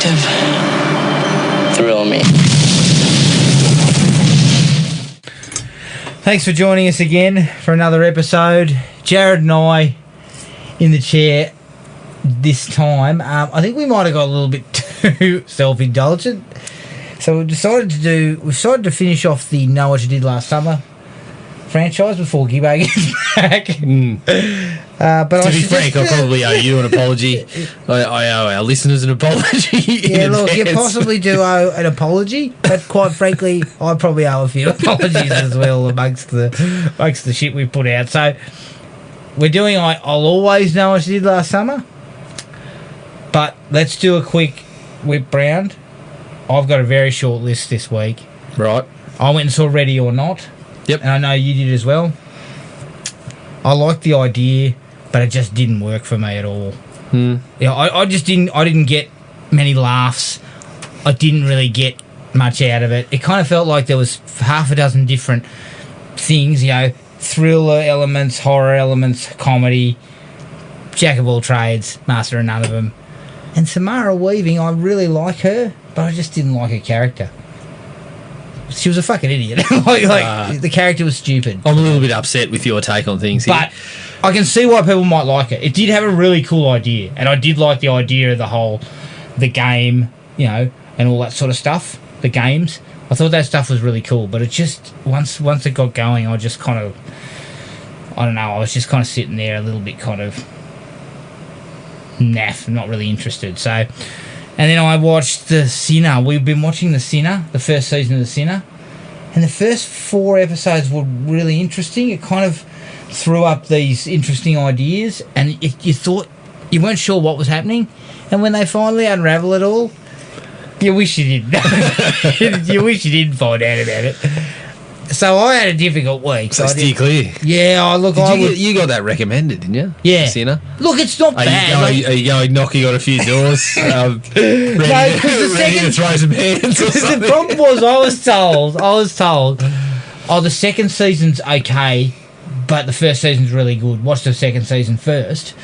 detective thrill me. Thanks for joining us again for another episode. Jared and I in the chair this time. I think we might have got a little bit too self-indulgent. So we've decided to finish off the Know What You Did Last Summer franchise before Gibbo gets back. But to be frank, I probably owe you an apology. I owe our listeners an apology. Yeah, look, you possibly do owe an apology, but quite frankly, I probably owe a few apologies as well amongst the shit we put out. So we're doing I'll Always Know What You Did Last Summer, but let's do a quick whip round. I've got a very short list this week. Right. I went and saw Ready or Not. Yep. And I know you did as well. I liked the idea, but it just didn't work for me at all. Yeah, I didn't get many laughs. I didn't really get much out of it. It kind of felt like there was half a dozen different things, thriller elements, horror elements, comedy, jack of all trades, master of none of them. And Samara Weaving, I really like her, but I just didn't like her character. She was a fucking idiot. The character was stupid. I'm a little bit upset with your take on things here. But I can see why people might like it. It did have a really cool idea, and I did like the idea of the game, and all that sort of stuff, the games. I thought that stuff was really cool, but it just, once it got going, I just kind of, I don't know, I was just kind of sitting there a little bit kind of naff, not really interested. So, and then I watched The Sinner. We've been watching The Sinner, the first season of The Sinner, and the first 4 episodes were really interesting. It kind of threw up these interesting ideas, and you thought, you weren't sure what was happening, and when they finally unravel it all, you wish you didn't. You wish you didn't find out about it. So I had a difficult week. So steer clear. Yeah, you got that recommended, didn't you? Yeah. Sinner? Look, it's not bad. Are you going knocking on a few doors? Ready to throw some hands or something? The problem was I was told, the second season's okay, but the first season's really good. Watch the second season first,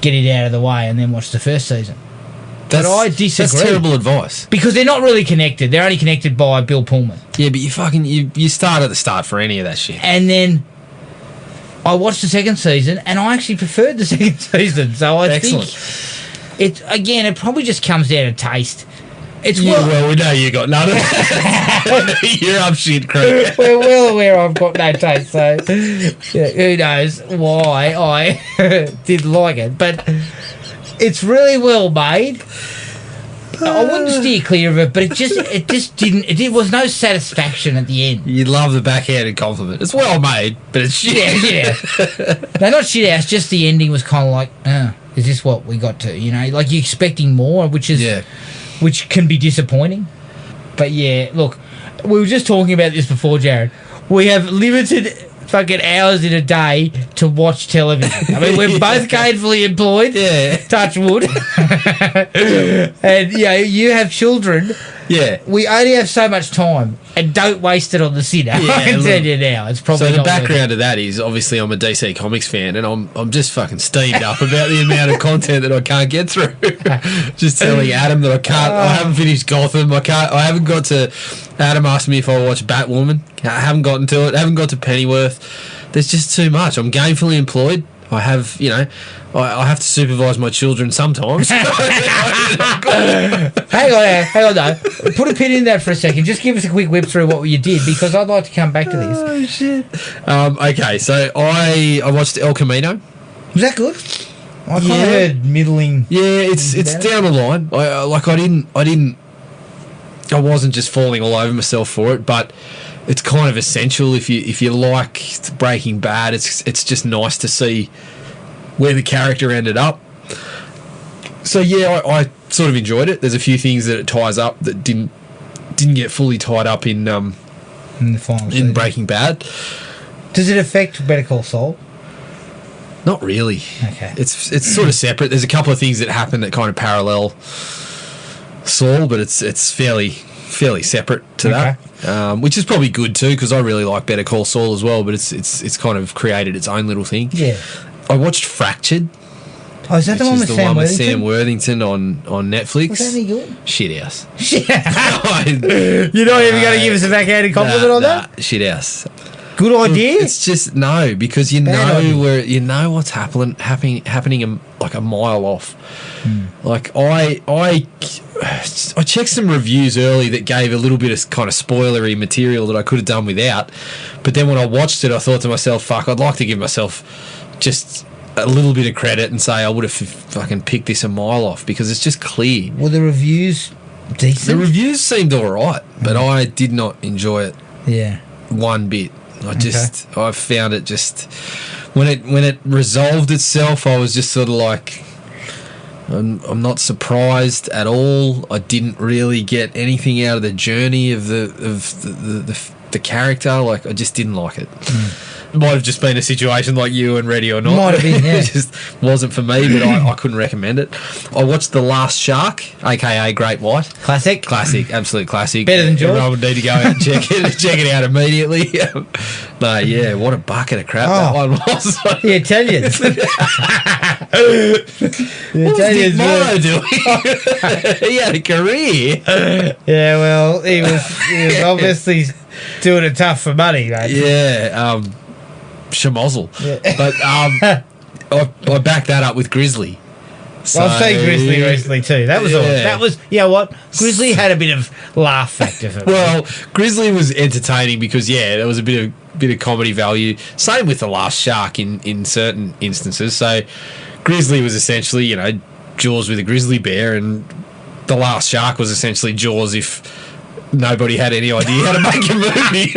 get it out of the way, and then watch the first season. But I disagree. That's terrible advice. Because they're not really connected. They're only connected by Bill Pullman. Yeah, but you start at the start for any of that shit. And then I watched the second season, and I actually preferred the second season. So I think it probably just comes down to taste. Well, we know you got none of that. You're up shit creek. We're well aware I've got no taste, so who knows why I didn't like it. But it's really well made. I wouldn't steer clear of it, but it just didn't. It was no satisfaction at the end. You love the backhanded compliment. It's well made, but it's shit. Yeah. No, not shit house. Just the ending was kind of like, is this what we got to? Like you're expecting more, which can be disappointing. But yeah, look, we were just talking about this before, Jared. We have limited fucking hours in a day to watch television. I mean, we're both gainfully employed. Yeah. Touch wood. And you have children. Yeah. We only have so much time, and don't waste it on The Sinner. Yeah, I can tell you now. It's probably so the background of that is obviously I'm a DC Comics fan, and I'm just fucking steamed up about the amount of content that I can't get through. Just telling Adam that I haven't finished Gotham. I haven't got to. Adam asked me if I watch Batwoman. I haven't gotten to it. I haven't got to Pennyworth. There's just too much. I'm gainfully employed. I have, I have to supervise my children sometimes. Hang on though. Put a pin in that for a second. Just give us a quick whip through what you did, because I'd like to come back to this. Oh shit. Okay, so I watched El Camino. Was that good? I kind of heard middling. Yeah, it's down the line. I wasn't just falling all over myself for it, but it's kind of essential if you like Breaking Bad. It's just nice to see where the character ended up. So yeah, I sort of enjoyed it. There's a few things that it ties up that didn't get fully tied up in the final season. Breaking Bad. Does it affect Better Call Saul? Not really. Okay. It's sort of separate. There's a couple of things that happen that kind of parallel Saul, but it's fairly separate to that, which is probably good too, because I really like Better Call Saul as well. But it's kind of created its own little thing. Yeah. I watched Fractured. Oh, is that the which one is with the Sam one with Worthington? Sam Worthington on Netflix. Was that any good? Shit house. You're not even going to give us a backhanded compliment on that? Shit house. Good idea. It's just no, because you Bad know idea. where you know what's happening like a mile off. Like I checked some reviews early that gave a little bit of kind of spoilery material that I could have done without, but then when I watched it, I thought to myself, "Fuck, I'd like to give myself just a little bit of credit and say I would have fucking picked this a mile off because it's just clear." Were the reviews decent? The reviews seemed all right, but I did not enjoy it Yeah. one bit. I found it just when it resolved itself, I was just sort of like, I'm not surprised at all. I didn't really get anything out of the journey of the character. Like, I just didn't like it. It might have just been a situation like you and Ready or Not. Might have been, yeah. It just wasn't for me, but I couldn't recommend it. I watched The Last Shark, aka Great White. Classic. Absolute classic. Better than Jaws. Everyone would need to go out and check it out immediately. No, yeah, what a bucket of crap that one was. The Italians. The What was Dick Italians Morrow doing? He had a career. Yeah, well, he was obviously doing it tough for money, mate. Yeah, Schmozzle. Yeah. But I backed that up with Grizzly. So, I've seen Grizzly recently too. That was all. That was, you know what? Grizzly had a bit of laugh factor for me. Well, Grizzly was entertaining because there was a bit of comedy value. Same with The Last Shark in certain instances. So Grizzly was essentially, Jaws with a grizzly bear, and The Last Shark was essentially Jaws if nobody had any idea how to make a movie.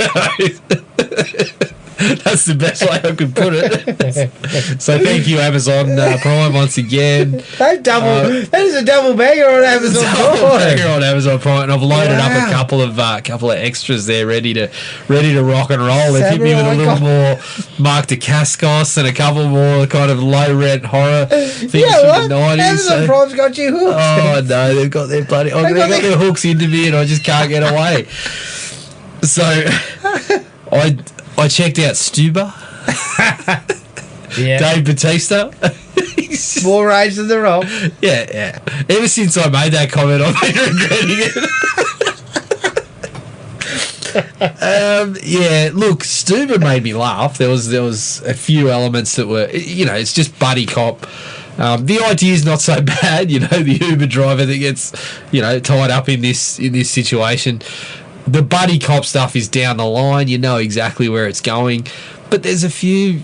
That's the best way I could put it. So thank you, Amazon Prime, once again. That is a double banger on Amazon Prime. On Amazon Prime, and I've loaded up a couple of extras there, ready to rock and roll. They've hit me with a little more Mark Dacascos and a couple more kind of low rent horror things from the 90s. Amazon Prime's got you hooked. Oh no, they've got their bloody they got their hooks into me, and I just can't get away. So I checked out Stuber. Yeah. Dave Bautista. More rage than the Rock. Yeah. Ever since I made that comment, I've been regretting it. Look, Stuber made me laugh. There was a few elements that were, it's just buddy cop. The idea is not so bad. The Uber driver that gets, tied up in this situation. The buddy cop stuff is down the line. You know exactly where it's going, but there's a few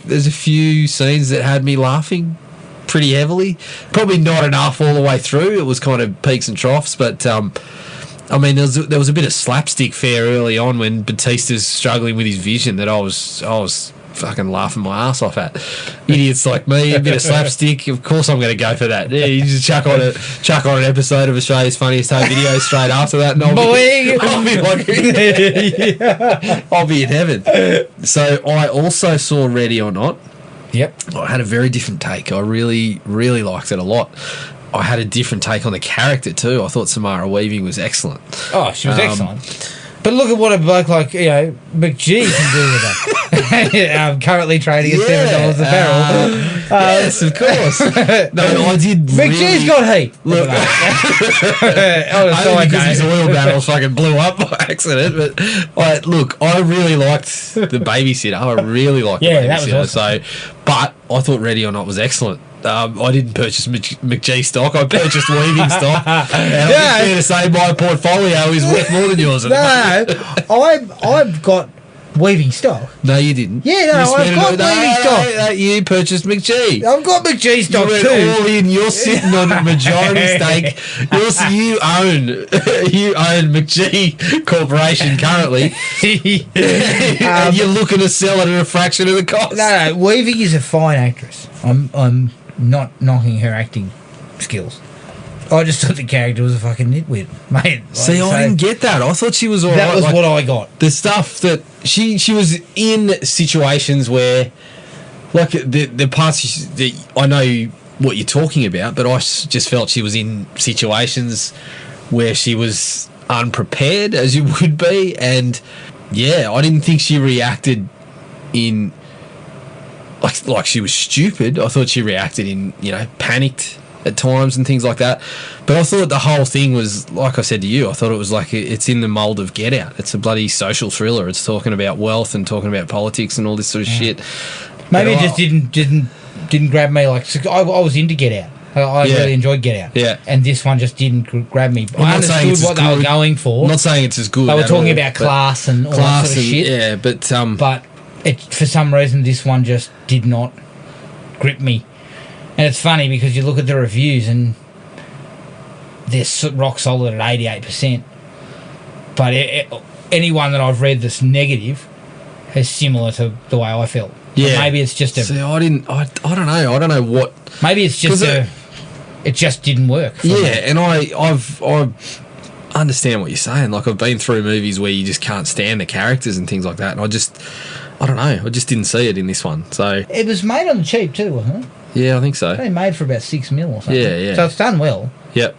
scenes that had me laughing pretty heavily. Probably not enough all the way through. It was kind of peaks and troughs, but there was a bit of slapstick fare early on when Batista's struggling with his vision that I was fucking laughing my ass off at. Idiots like me, a bit of slapstick. Of course, I'm going to go for that. Yeah, you just chuck on an episode of Australia's Funniest Home Video straight after that, and I'll be in heaven. So I also saw Ready or Not. Yep. I had a very different take. I really, really liked it a lot. I had a different take on the character too. I thought Samara Weaving was excellent. Oh, she was excellent. But look at what a bloke like, McGee can do with that. Currently trading at $7 a barrel. Yes, of course. No, I did. McGee's got heat. Look, only because his oil barrels fucking blew up by accident. But I really liked The Babysitter. I really liked The Babysitter. That was awesome. But I thought Ready or Not was excellent. I didn't purchase McGee stock. I purchased Weaving stock. And I'm fair to say my portfolio is worth more than yours. No, I've got Weaving stock. No, you didn't. Yeah, no, I've got Weaving stock. You purchased McGee. I've got McGee stock You too. went all in. You're sitting on a majority stake. You own McGee Corporation currently. And you're looking to sell it at a fraction of the cost. No, Weaving is a fine actress. I'm not knocking her acting skills. I just thought the character was a fucking nitwit, mate. See, I didn't get that. I thought she was all right. That was what I got. The stuff that she was in situations where, like the parts that I know what you're talking about, but I just felt she was in situations where she was unprepared, as you would be, and I didn't think she reacted in. like she was stupid. I thought she reacted in, panicked at times and things like that. But I thought the whole thing was, like I said to you, I thought it was like it's in the mould of Get Out. It's a bloody social thriller. It's talking about wealth and talking about politics and all this sort of shit. Maybe it just didn't grab me. Like I was into Get Out. I really enjoyed Get Out. Yeah. And this one just didn't grab me. I'm I not saying understood it's what as they were good. going for. I'm not saying it's as good. They were at talking all, about but class and all that sort of shit. Yeah, But for some reason, this one just did not grip me. And it's funny because you look at the reviews and they're rock solid at 88%. But anyone that I've read that's negative is similar to the way I felt. yeah. But maybe it's just See, I don't know. I don't know what. maybe it's just it just didn't work. For Yeah, me. and I understand what you're saying. Like, I've been through movies where you just can't stand the characters and things like that, and I don't know. I just didn't see it in this one. So It was made on the cheap too, wasn't it? yeah, I think so. They made for about $6 million or something. Yeah, yeah. So it's done well. Yep.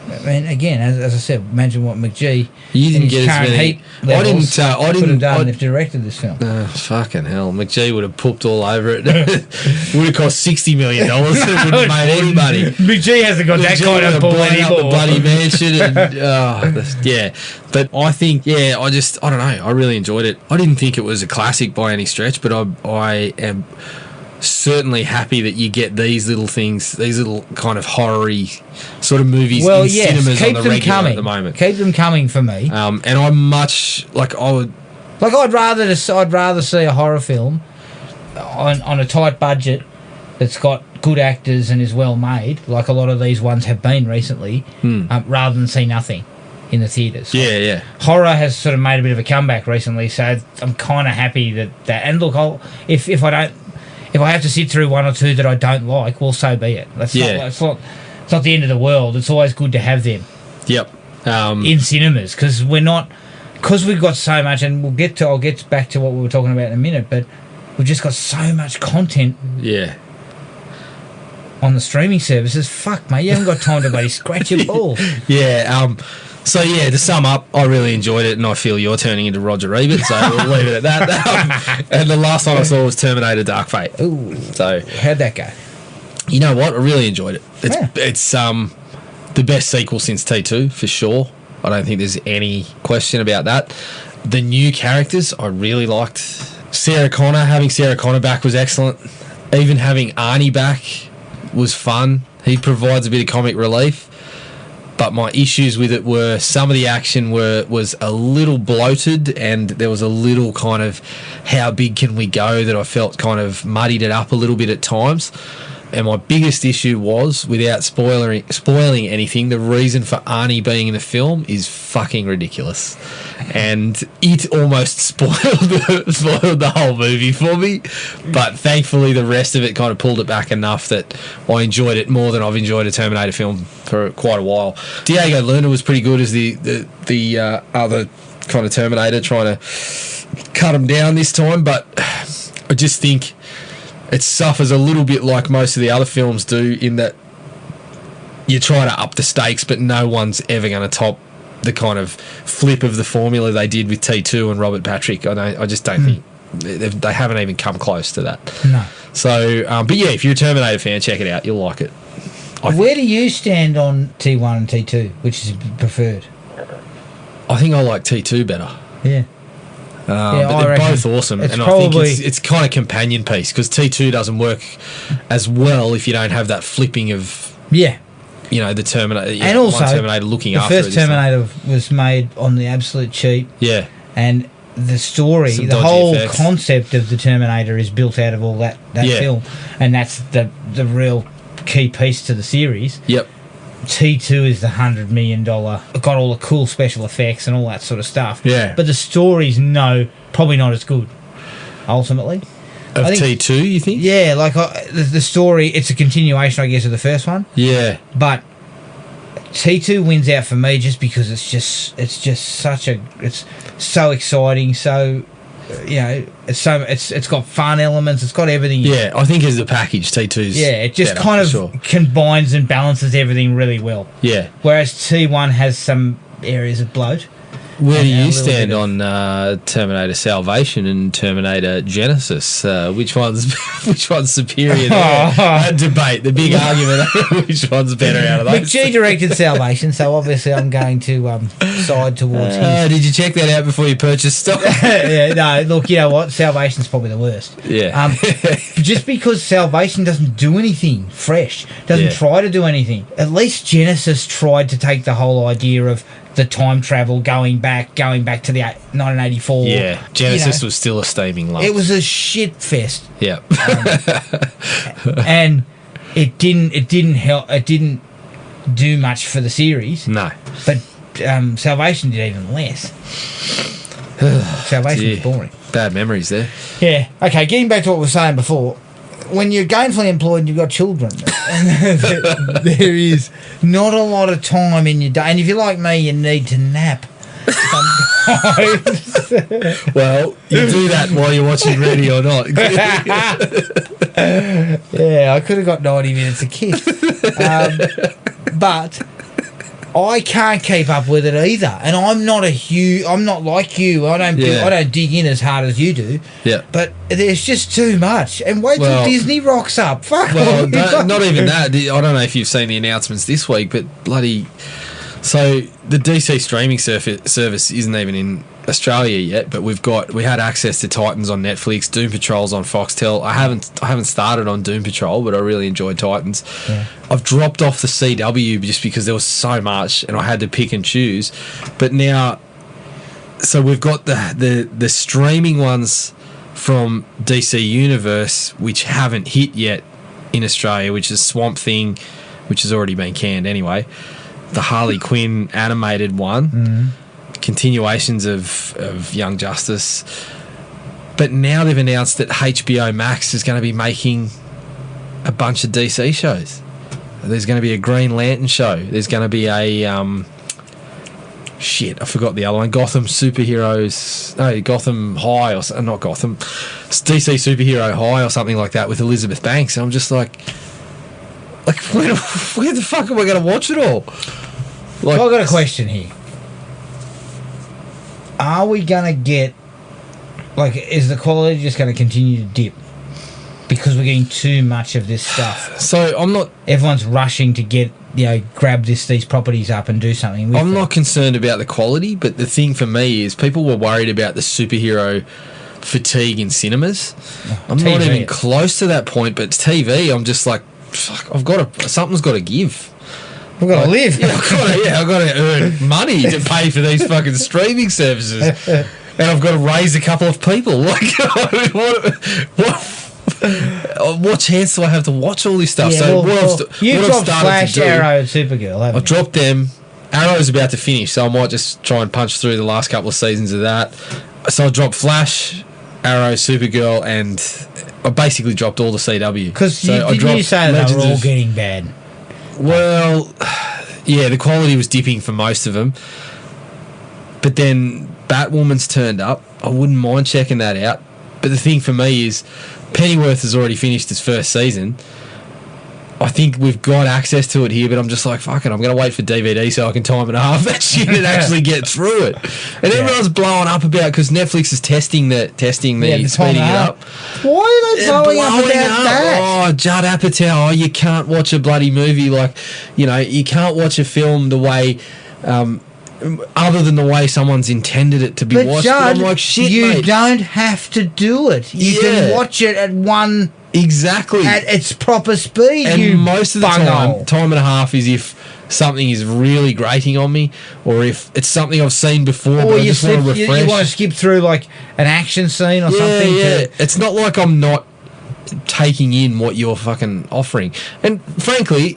I mean, again, as I said, imagine what McGee You in didn't his get as current many. heat levels I could have didn't. done if directed this film. Fucking hell, McGee would have pooped all over it. Would have cost $60 million. It wouldn't have made anybody. McGee hasn't got that McGee kind would of have pull blown up the anymore. bloody mansion, and yeah. But I think, I don't know. I really enjoyed it. I didn't think it was a classic by any stretch, but I am certainly happy that you get these little things, these little kind of horror-y sort of movies Well, in yes, cinemas keep on the them regular coming. at the moment. Keep them coming for me. And I'm much like I would. Like I'd rather see a horror film on a tight budget that's got good actors and is well made, like a lot of these ones have been recently, rather than see nothing in the theatres. Yeah. Horror has sort of made a bit of a comeback recently, so I'm kind of happy that. And look, if I have to sit through one or two that I don't like, well, so be it. It's not the end of the world. It's always good to have them Yep. in cinemas because we've got so much, and I'll get back to what we were talking about in a minute, but we've just got so much content Yeah. on the streaming services. Fuck, mate, you haven't got time to bloody scratch your balls. Yeah. So yeah, to sum up, I really enjoyed it, and I feel you're turning into Roger Ebert, so we'll leave it at that. And the last one I saw was Terminator: Dark Fate. Ooh, So how'd that go? you know what? I really enjoyed it. Yeah. It's the best sequel since T2 for sure. I don't think there's any question about that. The new characters I really liked. Sarah Connor, having Sarah Connor back was excellent. Even having Arnie back was fun. He provides a bit of comic relief. But my issues with it were some of the action was a little bloated, and there was a little kind of how big can we go that I felt kind of muddied it up a little bit at times. And my biggest issue was, without spoiling anything, the reason for Arnie being in the film is fucking ridiculous. And it almost spoiled the whole movie for me. But thankfully the rest of it kind of pulled it back enough that I enjoyed it more than I've enjoyed a Terminator film for quite a while. Diego Luna was pretty good as the other kind of Terminator, trying to cut him down this time. But I just think it suffers a little bit like most of the other films do, in that you try to up the stakes, but no one's ever going to top the kind of flip of the formula they did with T2 and Robert Patrick. I just don't think they haven't even come close to that. No. So, but yeah, if you're a Terminator fan, check it out. You'll like it. Where do you stand on T1 and T2? Which is preferred? I think I like T2 better. Yeah. But I they're reckon both awesome, it's and I probably- think it's kind of companion piece, because T2 doesn't work as well if you don't have that flipping of, Yeah. the Terminator, And also, one Terminator looking the after it first this time. Terminator was made on the absolute cheap, Yeah, and the story, Some the dodgy whole effects. concept of the Terminator is built out of all that Yeah. film, and that's the real key piece to the series. yep, T2 is the $100 million, got all the cool special effects and all that sort of stuff. Yeah. But the story's probably not as good, ultimately. of I think- T2, you think? Yeah, like the story, it's a continuation, I guess, of the first one. Yeah, But T2 wins out for me just because it's just it's so exciting, so it's got fun elements, it's got everything. yeah. I think as a package, T2's It just better, kind of for sure. combines and balances everything really well. Yeah, Whereas T1 has some areas of bloat. Where do And a you little stand bit on Terminator Salvation and Terminator Genesis? Which one's superior? There? That debate, the big argument over which one's better out of those. McGee directed Salvation, so obviously I'm going to side towards his. Did you check that out before you purchased stock? Yeah, no, look, you know what? Salvation's probably the worst. Yeah. Just because Salvation doesn't do anything fresh, doesn't Yeah. try to do anything. At least Genesis tried to take the whole idea of the time travel going back to the 1984. Yeah, Genesis You know, was still a steaming lump. it was a shit fest, Yeah. and it didn't help. It didn't do much for the series. No. But Salvation did even less. Salvation was Dear. boring. Bad memories there. Yeah. Okay, getting back to what we were saying before, when you're gainfully employed and you've got children, and there is not a lot of time in your day. And if you're like me, you need to nap sometimes. Well, you do that while you're watching Ready or Not. Yeah, I could have got 90 minutes of kiss. But I can't keep up with it either. And I'm not like you. I don't dig in as hard as you do. Yeah. But there's just too much. And wait till Well- Disney rocks up. Fuck. Well, not even that. I don't know if you've seen the announcements this week, but bloody... So the DC streaming service isn't even in Australia yet, but we had access to Titans on Netflix, Doom Patrol's on Foxtel. I haven't started on Doom Patrol, but I really enjoyed Titans. Yeah. I've dropped off the CW just because there was so much and I had to pick and choose. But now, so we've got the streaming ones from DC Universe which haven't hit yet in Australia, which is Swamp Thing, which has already been canned anyway. The Harley Quinn animated one, continuations of Young Justice. But now they've announced that HBO Max is going to be making a bunch of DC shows. There's going to be a Green Lantern show. There's going to be a I forgot the other one. Gotham High or not Gotham, DC Superhero High or something like that with Elizabeth Banks. And I'm just like where the fuck am I going to watch it all? Like, I've got a question here. Are we going to get... is the quality just going to continue to dip? Because we're getting too much of this stuff. So I'm not... Everyone's rushing to get, grab these properties up and do something with I'm them. not concerned about the quality, but the thing for me is people were worried about the superhero fatigue in cinemas. I'm TV. not even close to that point, but TV, I'm just like, fuck, something's got to give. We've got to live. I've got to earn money to pay for these fucking streaming services, and I've got to raise a couple of people. Like, what chance do I have to watch all this stuff? You've dropped Flash, Arrow, and Supergirl, haven't I've dropped them. Arrow's about to finish, so I might just try and punch through the last couple of seasons of that. So I dropped Flash, Arrow, Supergirl, and I basically dropped all the CW. Because I you dropped say they Legends were all of- getting bad. Well, yeah, the quality was dipping for most of them. But then Batwoman's turned up. I wouldn't mind checking that out. But the thing for me is Pennyworth has already finished its first season. I think we've got access to it here, but I'm just like, fuck it, I'm going to wait for DVD so I can time and a half that shit and actually get through it. And everyone's blowing up about because Netflix is testing the speeding it up. Why are they blowing up about that? Oh, Judd Apatow, you can't watch a bloody movie like, you can't watch a film the way, other than the way someone's intended it to be watched. Judd, I'm like, shit, you mate. don't have to do it. You can watch it at Exactly. at its proper speed. And most of the bunghole. time and a half is if something is really grating on me, or if it's something I've seen before, but Or I just want to you refresh. want to skip through like an action scene or something. Yeah. To, It's not like I'm not taking in what you're fucking offering. And frankly,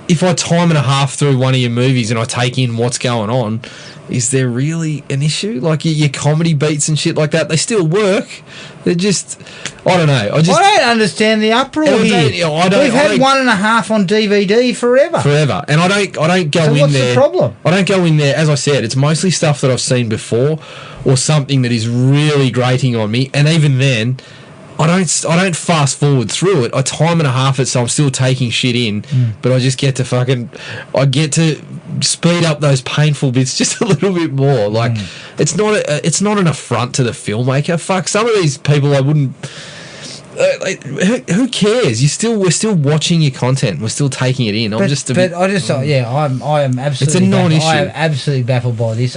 if I time and a half through one of your movies and I take in what's going on, is there really an issue? Like your comedy beats and shit like that, they still work. They're just, I don't know. I don't understand the uproar And here. We've had 1.5 on DVD forever. And I don't go So in what's there. the problem? I don't go in there. As I said, it's mostly stuff that I've seen before, or something that is really grating on me. And even then, I don't fast forward through it. I time and a half it, so I'm still taking shit in. But I just get to I get to speed up those painful bits just a little bit more. Like it's not an affront to the filmmaker. Fuck, some of these people I wouldn't. Who cares? We're still watching your content. We're still taking it in. I am absolutely. It's a non-issue. I am absolutely baffled by this.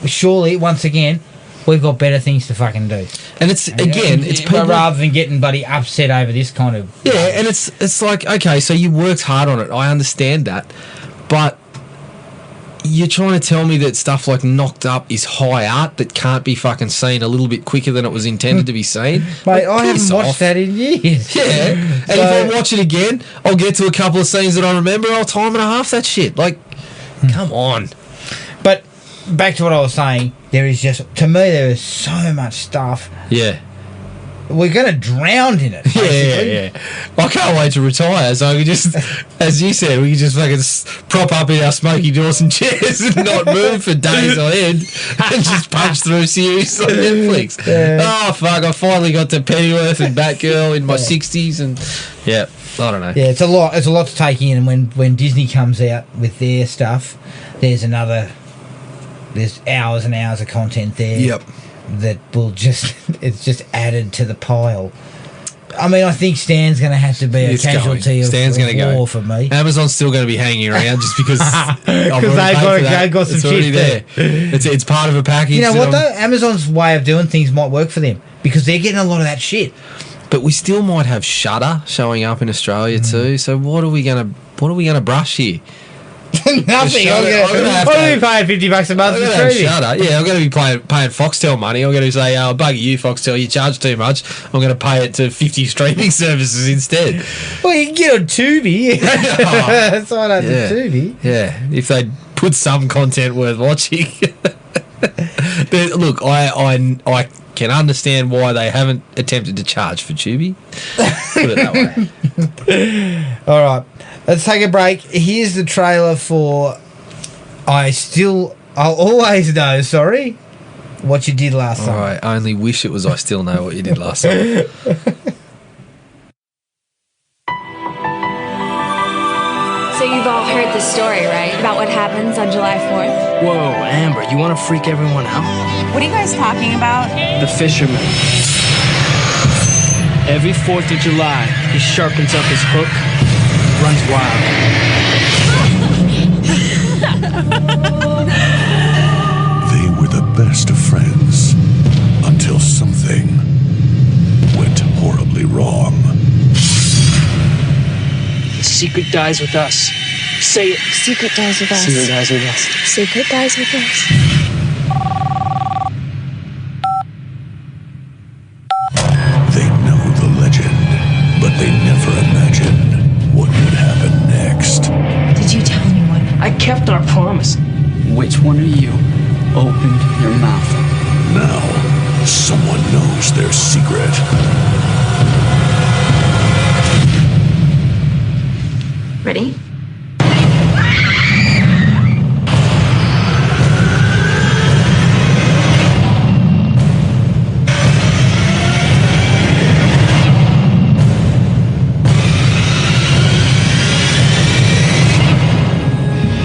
Surely, once again, we've got better things to fucking do. And it's people rather than getting buddy upset over this kind of. Yeah, and it's like, okay, so you worked hard on it. I understand that, but you're trying to tell me that stuff like Knocked Up is high art that can't be fucking seen a little bit quicker than it was intended to be seen? Mate, I haven't watched that in years. Yeah, and if I watch it again, I'll get to a couple of scenes that I remember. I'll time and a half that shit. Like, come on. But back to what I was saying, there is so much stuff. Yeah. We're going to drown in it. Basically. Yeah. I can't wait to retire, so we just, as you said, we can just fucking prop up in our Smoky Dawson chairs and not move for days on end and just punch through series on Netflix. Yeah. Oh, fuck, I finally got to Pennyworth and Batgirl in my 60s and, yeah, I don't know. Yeah, it's a lot to take in, and when Disney comes out with their stuff, there's hours and hours of content there. Yep. That will it's just added to the pile. I mean, I think Stan's going to have to be a casualty of war for me. Amazon's still going to be hanging around just because they've got some shit there. It's part of a package. You know what though? Amazon's way of doing things might work for them because they're getting a lot of that shit. But we still might have Shudder showing up in Australia too. So what are we gonna brush here? Nothing. I'm going to be paying $50 a month for streaming. Shudder. Yeah, I'm going to be paying Foxtel money. I'm going to say, I'll bugger you, Foxtel. You charge too much. I'm going to pay it to 50 streaming services instead. Well, you can get on Tubi. Sign up to Tubi. Yeah, if they put some content worth watching. Look, I can understand why they haven't attempted to charge for Tubi. Put it that way. All right. Let's take a break. Here's the trailer for I'll Always Know, what you did last summer. All right, I only wish it was I Still Know What You Did Last Summer. So you've all heard the story, right? About what happens on July 4th? Whoa, Amber, you want to freak everyone out? What are you guys talking about? The fisherman. Every 4th of July, he sharpens up his hook, runs wild. They were the best of friends until something went horribly wrong. The secret dies with us. Say it. Secret dies with us. Secret dies with us. Secret dies with us. They know the legend, but they never imagined what would happen next. Did you tell anyone? I kept our promise. Which one of you opened your mouth? Now, someone knows their secret. Ready?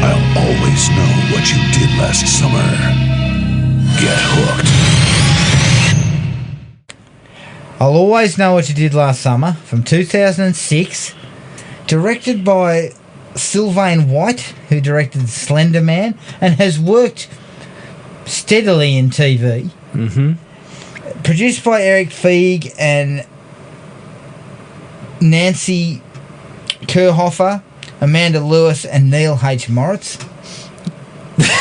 I'll always know what you did last summer. Get hooked. I'll Always Know What You Did Last Summer from 2006, directed by Sylvain White, who directed Slender Man and has worked steadily in TV. Mm-hmm. Produced by Eric Feig and Nancy Kerhofer, Amanda Lewis and Neil H. Moritz.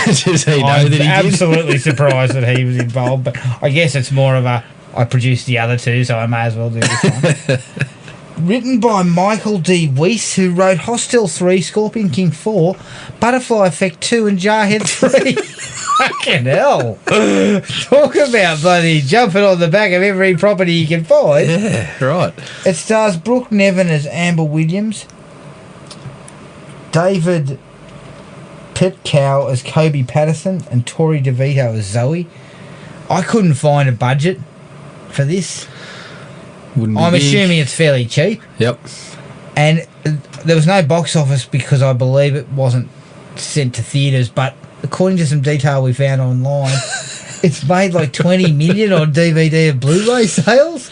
Does he know I'm that he did? absolutely surprised that he was involved, but I guess it's more of a I produced the other two, so I may as well do this one. Written by Michael D. Weiss, who wrote Hostel 3, Scorpion King 4, Butterfly Effect 2 and Jarhead 3. Fucking hell. Talk about bloody jumping on the back of every property you can find. Yeah, right. It stars Brooke Nevin as Amber Williams, David Pitcow as Kobe Patterson, and Tori DeVito as Zoe. I couldn't find a budget for this. Wouldn't be I'm big. assuming it's fairly cheap. Yep. And there was no box office because I believe it wasn't sent to theatres, but according to some detail we found online, it's made like 20 million on DVD and Blu-ray sales.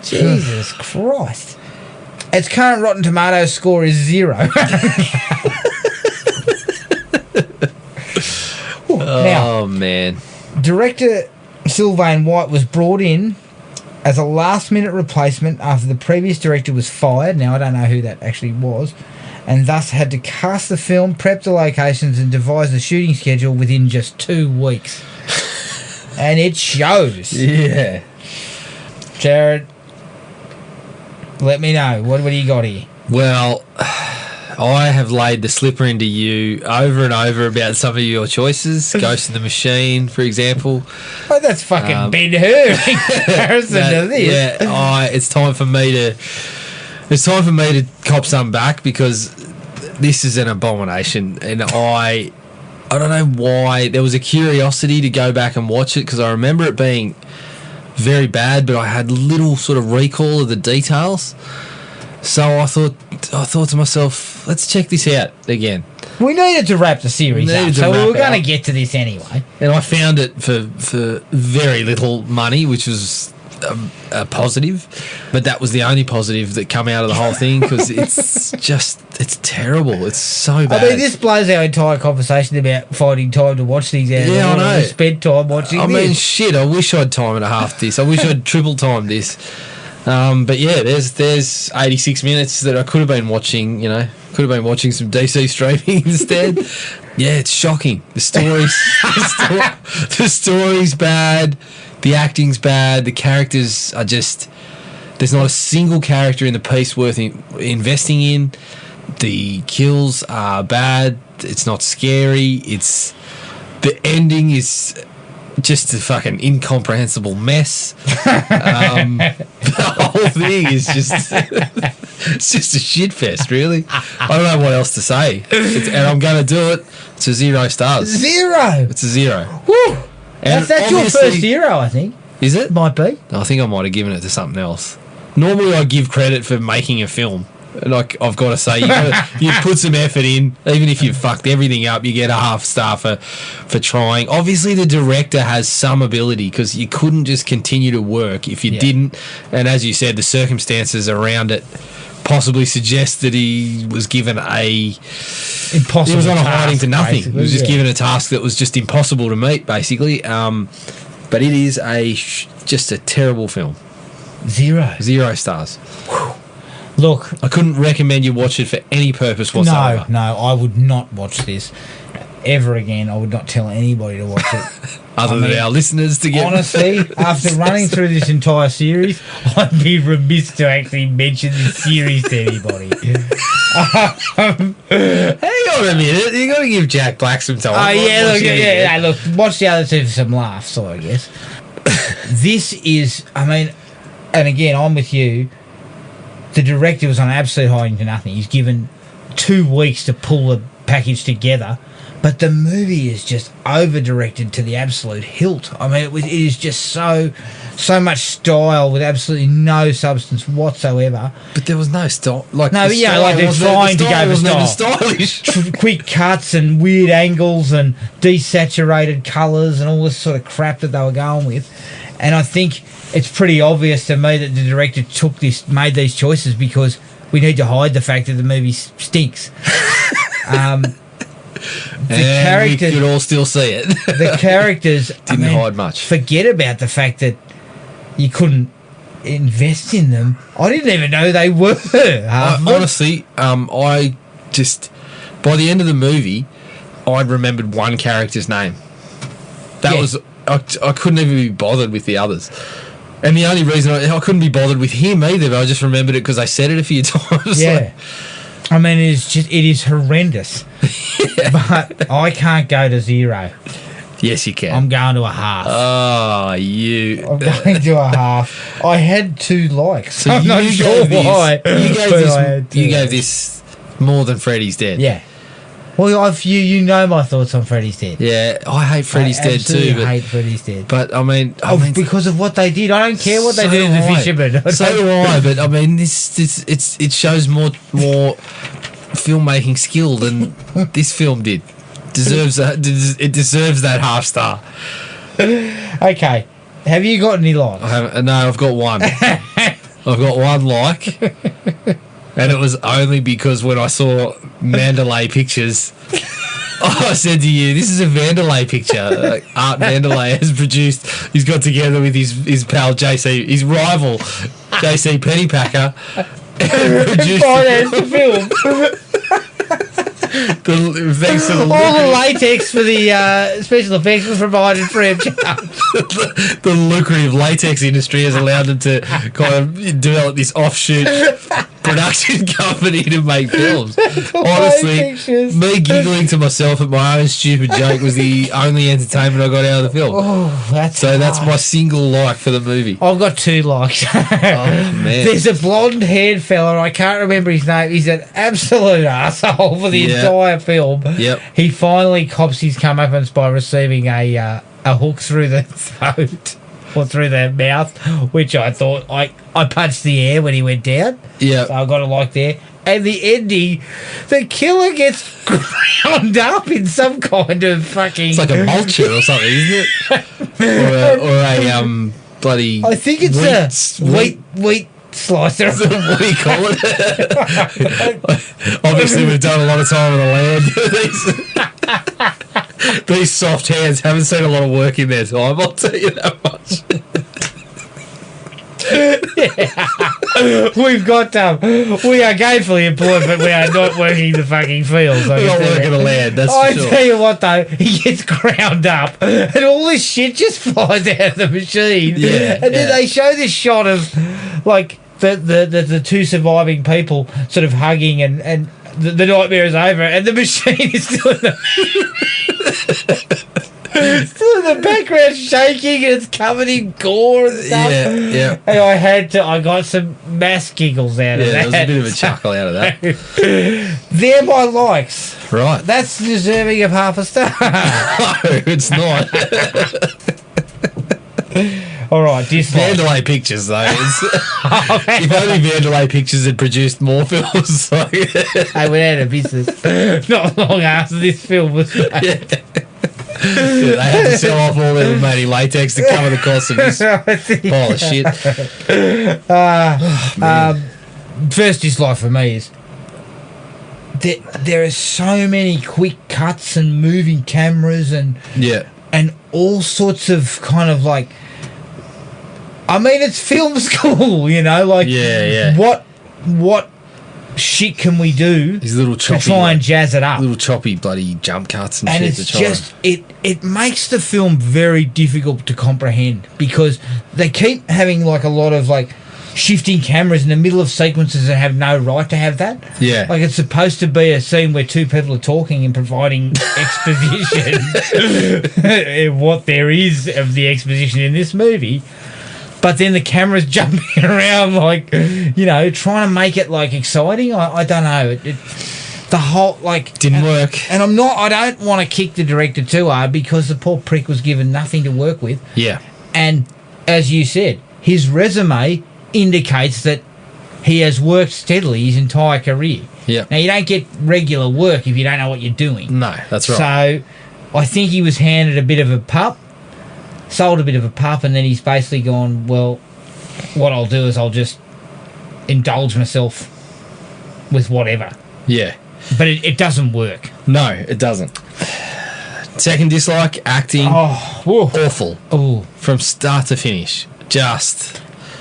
Jesus Christ. Its current Rotten Tomatoes score is 0. Now, Oh man. director Sylvain White was brought in as a last-minute replacement after the previous director was fired. Now, I don't know who that actually was. And thus had to cast the film, prep the locations, and devise the shooting schedule within just 2 weeks. And it shows. Yeah. Jared, let me know. What do you got here? Well, I have laid the slipper into you over and over about some of your choices. Ghost in the Machine, for example. Oh, that's fucking Ben Hur in comparison to this. Yeah, it's time for me to. It's time for me to cop some back because this is an abomination, and I don't know why. There was a curiosity to go back and watch it because I remember it being very bad, but I had little sort of recall of the details. So I thought to myself, let's check this out again. We needed to wrap the series We up, needed to so we wrap were it going to up. get to this anyway. And I found it for very little money, which was a positive. But that was the only positive that come out of the whole thing because it's terrible. It's so bad. I mean, this blows our entire conversation about finding time to watch these out. Yeah, I know. We spend time watching I this. mean, shit, I wish I'd time and a half this. I wish I'd triple timed this. But yeah, there's 86 minutes that I could have been watching, could have been watching some DC streaming instead. Yeah, it's shocking. The story's bad. The acting's bad. The characters are just... There's not a single character in the piece worth investing in. The kills are bad. It's not scary. The ending is just a fucking incomprehensible mess. The whole thing is just... it's just a shit fest, really. I don't know what else to say. And I'm going to do it. It's a 0 stars. 0. It's a 0. Woo! And That's your obviously- first 0, I think. Is it? Might be. I think I might have given it to something else. Normally, I give credit for making a film. Like I've got to say, you put some effort in. Even if you fucked everything up, you get a half star for trying. Obviously, the director has some ability because you couldn't just continue to work if you didn't. And as you said, the circumstances around it possibly suggest that he was given Impossible. he was on a task, hiding to nothing. He basically, was just yeah. given a task that was just impossible to meet, basically. But it is just a terrible film. 0. 0 stars. Look, I couldn't recommend you watch it for any purpose whatsoever. no, I would not watch this ever again. I would not tell anybody to watch it. Other than our listeners to get... Honestly, after running through this entire series, I'd be remiss to actually mention this series to anybody. Hang on a minute. You got to give Jack Black some time. Oh yeah, Watch look, it yeah, again. look. Watch the other two for some laughs, I guess. This is, I mean, and again, I'm with you. The director was on absolute hiding to nothing. He's given 2 weeks to pull the package together, but the movie is just over-directed to the absolute hilt. I mean, it is just so much style with absolutely no substance whatsoever. But there was no style. Like, No, the but yeah, style like they're wasn't- trying the to style go for wasn't even style. stylish. Quick cuts and weird angles and desaturated colours and all this sort of crap that they were going with. And I think it's pretty obvious to me that the director made these choices because we need to hide the fact that the movie stinks. The And characters, we could all still see it. the characters Didn't hide much. Forget about the fact that you couldn't invest in them. I didn't even know they were. Honestly, I just... By the end of the movie, I'd remembered one character's name. That Yeah. was... I couldn't even be bothered with the others. And the only reason I couldn't be bothered with him either, but I just remembered it because I said it a few times. Yeah. I mean, it is horrendous. But I can't go to 0. Yes, you can. I'm going to a half. Oh, you... I'm going to a half. I had 2 likes. So I'm not sure why. You but I had gave two. this more than Freddy's Dead. Yeah. Well, you know my thoughts on Freddy's Dead. Yeah, I hate Freddy's I Dead absolutely too. hate Freddy's Dead. But I mean, Because of what they did. I don't care what they so do to the do I. fisherman. So do I. But I mean, it shows more filmmaking skill than this film did. It deserves that half star. Okay. Have you got any likes? I've got one. I've got one like, and it was only because when I saw Mandalay Pictures, I said to you, "This is a Vanderlei picture." Art Vanderlei has produced. He's got together with his pal JC, his rival JC Pennypacker, and produced Finance the film. thanks to the All the latex for the special effects was provided free of charge. the lucrative latex industry has allowed them to kind of develop this offshoot production company to make films. Honestly, pictures. me giggling to myself at my own stupid joke was the only entertainment I got out of the film. Oh, that's My single like for the movie. I've got two likes. Oh, man. There's a blonde-haired fella. I can't remember his name. He's an absolute asshole for the Yeah. entire film. Yep. He finally cops his comeuppance by receiving a hook through the throat or through the mouth, which I thought I punched the air when he went down. Yeah. So I got a like there. And the ending, the killer gets ground up in some kind of fucking. It's like a mulcher or something, isn't it? or a bloody. I think it's a wheat slicer. What do you call it? Obviously, we've done a lot of time on the land. These soft hands haven't seen a lot of work in their time. I'll tell you that much. We've got we are gainfully employed, but we are not working the fucking fields. We're not working the land. That's I for sure. tell you what, though, he gets ground up, and all this shit just flies out of the machine. Yeah, and then yeah. they show this shot of like the two surviving people sort of hugging, and the nightmare is over, and the machine is still in the. Still in the background shaking, and it's covered in gore and stuff. Yeah. And I got some mass giggles out of Yeah, that. there was a bit of a chuckle out of that. They're my likes. Right. That's deserving of half a star. No, it's not. All right, dislike. Vanderlei Pictures, though. If only Vanderlei Pictures had produced more films. So. I went out of business not long after this film was made. Yeah, they had to sell off all their remaining latex to cover the cost of this pile of shit. First dislike for me is there are so many quick cuts and moving cameras and all sorts of kind of like. I mean, it's film school, you know. Like, what shit can we do These little to choppy, try and jazz it up? little choppy bloody jump cuts and And shit. it's to try just it makes the film very difficult to comprehend because they keep having like a lot of like shifting cameras in the middle of sequences that have no right to have that. Yeah. Like it's supposed to be a scene where two people are talking and providing exposition what there is of the exposition in this movie. But then the camera's jumping around like, you know, trying to make it like exciting. I don't know. The whole like Didn't work. And I don't want to kick the director too hard because the poor prick was given nothing to work with. Yeah. And as you said, his resume indicates that he has worked steadily his entire career. Yeah. Now you don't get regular work if you don't know what you're doing. No, that's right. So I think he was handed a bit of a pup, sold a bit of a pup, and then he's basically gone, well, what I'll do is I'll just indulge myself with whatever. Yeah. But it doesn't work. No, it doesn't. Second dislike, acting. Oh, whoa. Awful. Oh. From start to finish. Just.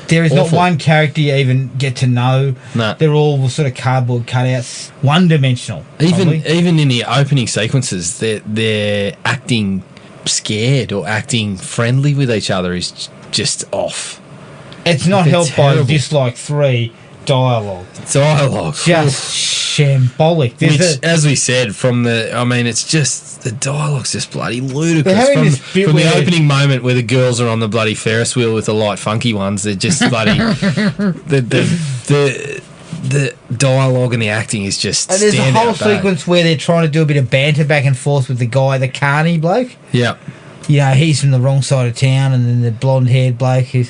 There is not Awful. one character you even get to know. No. They're all sort of cardboard cutouts, one-dimensional. Even probably. even in the opening sequences, they're acting scared or acting friendly with each other is just off. It's not They're helped by terrible. dislike 3 dialogue. Dialogue. Just shambolic. Which, as we said, it's just the dialogue's just bloody ludicrous. They're having From, this bit from the where- opening moment where the girls are on the bloody Ferris wheel with the light funky ones, they're just bloody. the dialogue and the acting is just And there's a standout whole bad. sequence where they're trying to do a bit of banter back and forth with the guy, the carny bloke. Yeah. You know, he's from the wrong side of town, and then the blonde-haired bloke who's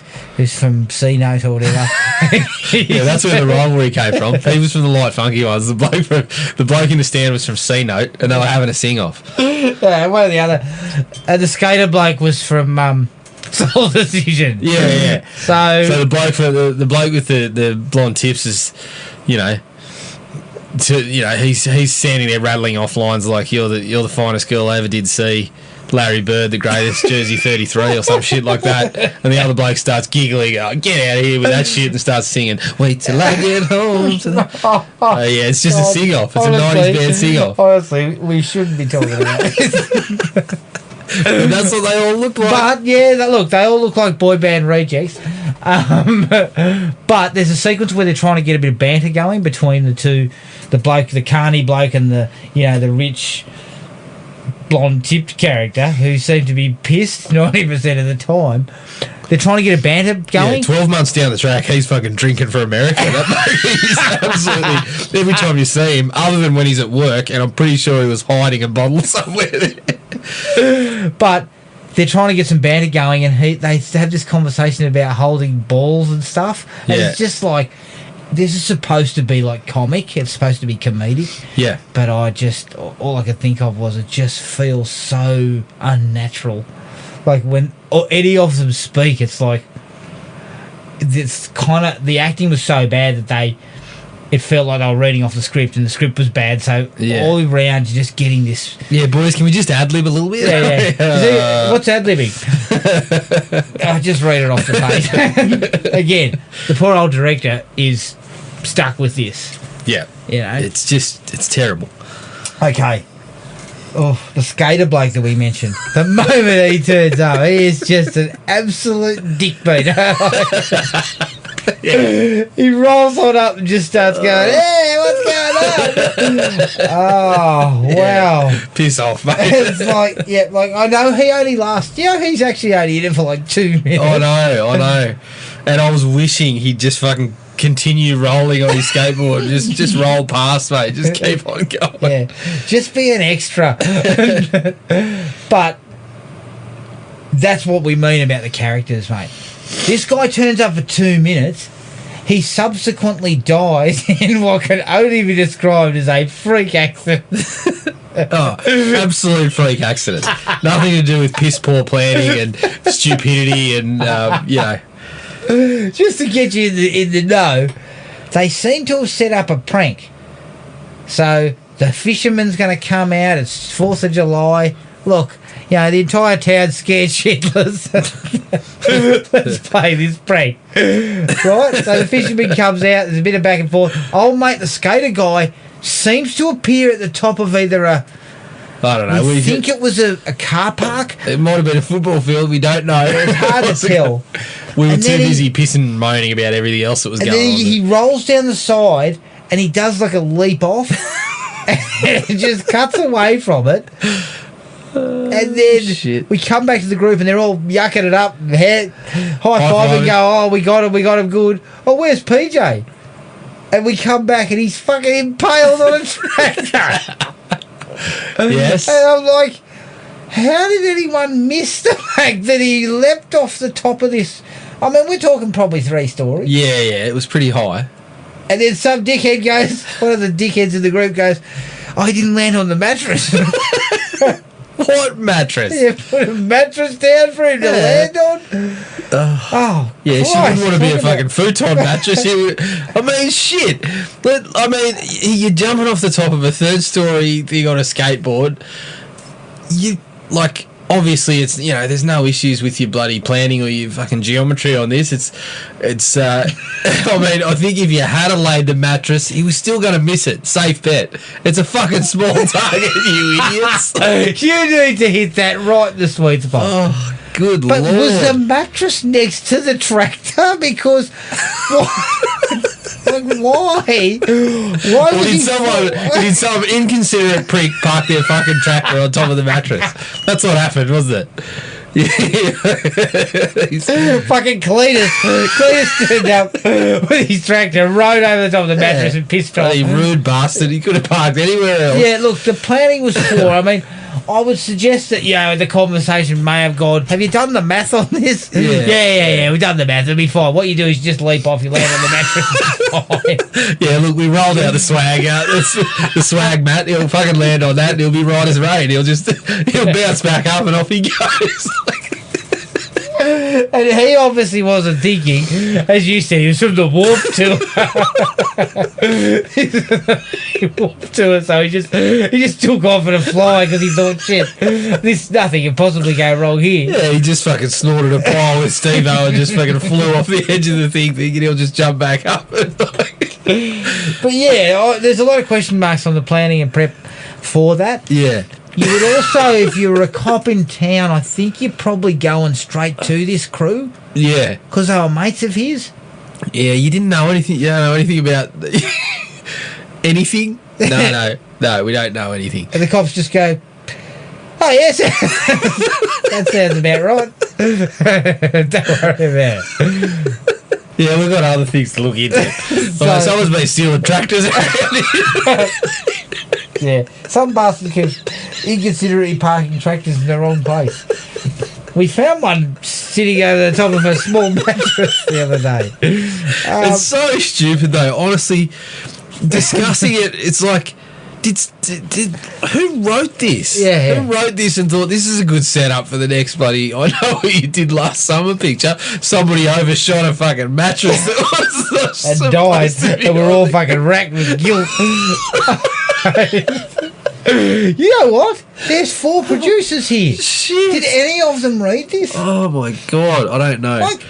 from C-Note or whatever. Yeah, that's where the rivalry came from. He was from the light funky ones. The bloke in the stand was from C Note, and they were having a sing off. Yeah, one or the other. The skater bloke was from Soul Decision. Yeah. So So the bloke with the blonde tips is, he's standing there rattling off lines like you're the finest girl I ever did see. Larry Bird, the greatest, Jersey 33 or some shit like that. And the other bloke starts giggling, get out of here with that shit, and starts singing, wait till I get home. Yeah, it's just a sing-off. It's honestly, a 90s band sing-off. Honestly, we shouldn't be talking about this. And that's what they all look like. But, yeah, they all look like boy band rejects. But there's a sequence where they're trying to get a bit of banter going between the two, the bloke, the carny bloke, and the rich blonde tipped character who seemed to be pissed 90% of the time. They're trying to get a banter going. Yeah, 12 months down the track, he's fucking drinking for America. He's absolutely, every time you see him, other than when he's at work, and I'm pretty sure he was hiding a bottle somewhere there. But they're trying to get some banter going, and they have this conversation about holding balls and stuff. And Yeah. it's just like, this is supposed to be like comic. It's supposed to be comedic. Yeah. But all I could think of was it just feels so unnatural. Like when any of them speak, it's like it's kind of the acting was so bad that it felt like they were reading off the script, and the script was bad. So Yeah. all around, you're just getting this. Yeah, boys, can we just ad-lib a little bit? Yeah. What's ad libbing? I just read it off the page. Again, the poor old director is stuck with this. Yeah. You know, It's terrible. okay. Oh, the skater bloke that we mentioned. The moment he turns up, he is just an absolute dickbeat. He rolls on up and just starts going, hey, what's going on? Oh, wow. Piss off, mate. It's like, I know he only lasts, he's actually only in it for like 2 minutes. I know. And I was wishing he'd just fucking continue rolling on his skateboard. just roll past, mate. Just keep on going. Yeah, just be an extra. But that's what we mean about the characters, mate. This guy turns up for 2 minutes. He subsequently dies in what can only be described as a freak accident. Oh, absolute freak accident. Nothing to do with piss poor planning and stupidity and, Just to get you in the know, they seem to have set up a prank. So the fisherman's going to come out. It's 4th of July. Look, the entire town's scared shitless. Let's play this prank. Right? So the fisherman comes out. There's a bit of back and forth. Old mate, the skater guy, seems to appear at the top of either I don't know. we think it was a car park. It might have been a football field. We don't know. It's hard to tell. We were And too then busy pissing and moaning about everything else that was And going then on. he rolls down the side and he does like a leap off and just cuts away from it. And then shit. we come back to the group and they're all yucking it up, high five and High-fiving. go, we got him good. Oh, where's PJ? And we come back and he's fucking impaled on a tractor. Yes. And I'm like, how did anyone miss the fact that he leapt off the top of this? I mean, we're talking probably 3 stories. Yeah, it was pretty high. And then some dickhead goes, one of the dickheads in the group goes, he didn't land on the mattress. What mattress? You put a mattress down for him to land on? Oh, Yeah, she Christ, wouldn't want to be a look at fucking futon mattress. I mean, shit. But, I mean, you're jumping off the top of a 3rd-story thing on a skateboard. Obviously, it's, there's no issues with your bloody planning or your fucking geometry on this. It's I mean, I think if you had laid the mattress, he was still going to miss it. Safe bet. It's a fucking small target, you idiots. You need to hit that right in the sweet spot. Oh, good But lord. was the mattress next to the tractor? Because why? Why Or would did some inconsiderate prick park their fucking tractor on top of the mattress? That's what happened, wasn't it? Fucking Cletus turned up with his tractor, rode over the top of the mattress and pissed off. Bloody rude bastard. He could have parked anywhere else. Yeah, look, the planning was poor. I mean, I would suggest that, the conversation may have gone, have you done the math on this? Yeah, we've done the math. It'll be fine. What you do is just leap off, you land on the mattress. It's fine. Yeah, look, we rolled out the swag the swag mat. He'll fucking land on that and he'll be right as rain. He'll bounce back up and off he goes. And he obviously wasn't thinking, as you said, he was from the warp tour. He warped to it, so he just took off in a fly because he thought, shit, nothing can possibly go wrong here. Yeah, he just fucking snorted a pile with Steve-O and just fucking flew off the edge of the thing thinking he'll just jump back up. But yeah, there's a lot of question marks on the planning and prep for that. Yeah. You would also, if you were a cop in town, I think you're probably going straight to this crew Yeah. because they were mates of his. Yeah, you didn't know anything. You don't know anything about anything? No, we don't know anything. And the cops just go, oh, yes, that sounds about right. Don't worry about it. Yeah, we've got other things to look into. Someone's been stealing tractors around here. Yeah, some bastard keeps inconsiderately parking tractors in the wrong place. We found one sitting over the top of a small mattress the other day. It's so stupid, though. Honestly, discussing it, it's like, did who wrote this? Yeah. Who wrote this and thought this is a good setup for the next bloody? I know what you did last summer picture. Somebody overshot a fucking mattress that was And died, and we're all fucking racked with guilt. You know what? There's 4 producers here. Shit. Did any of them read this? Oh my god, I don't know. Like,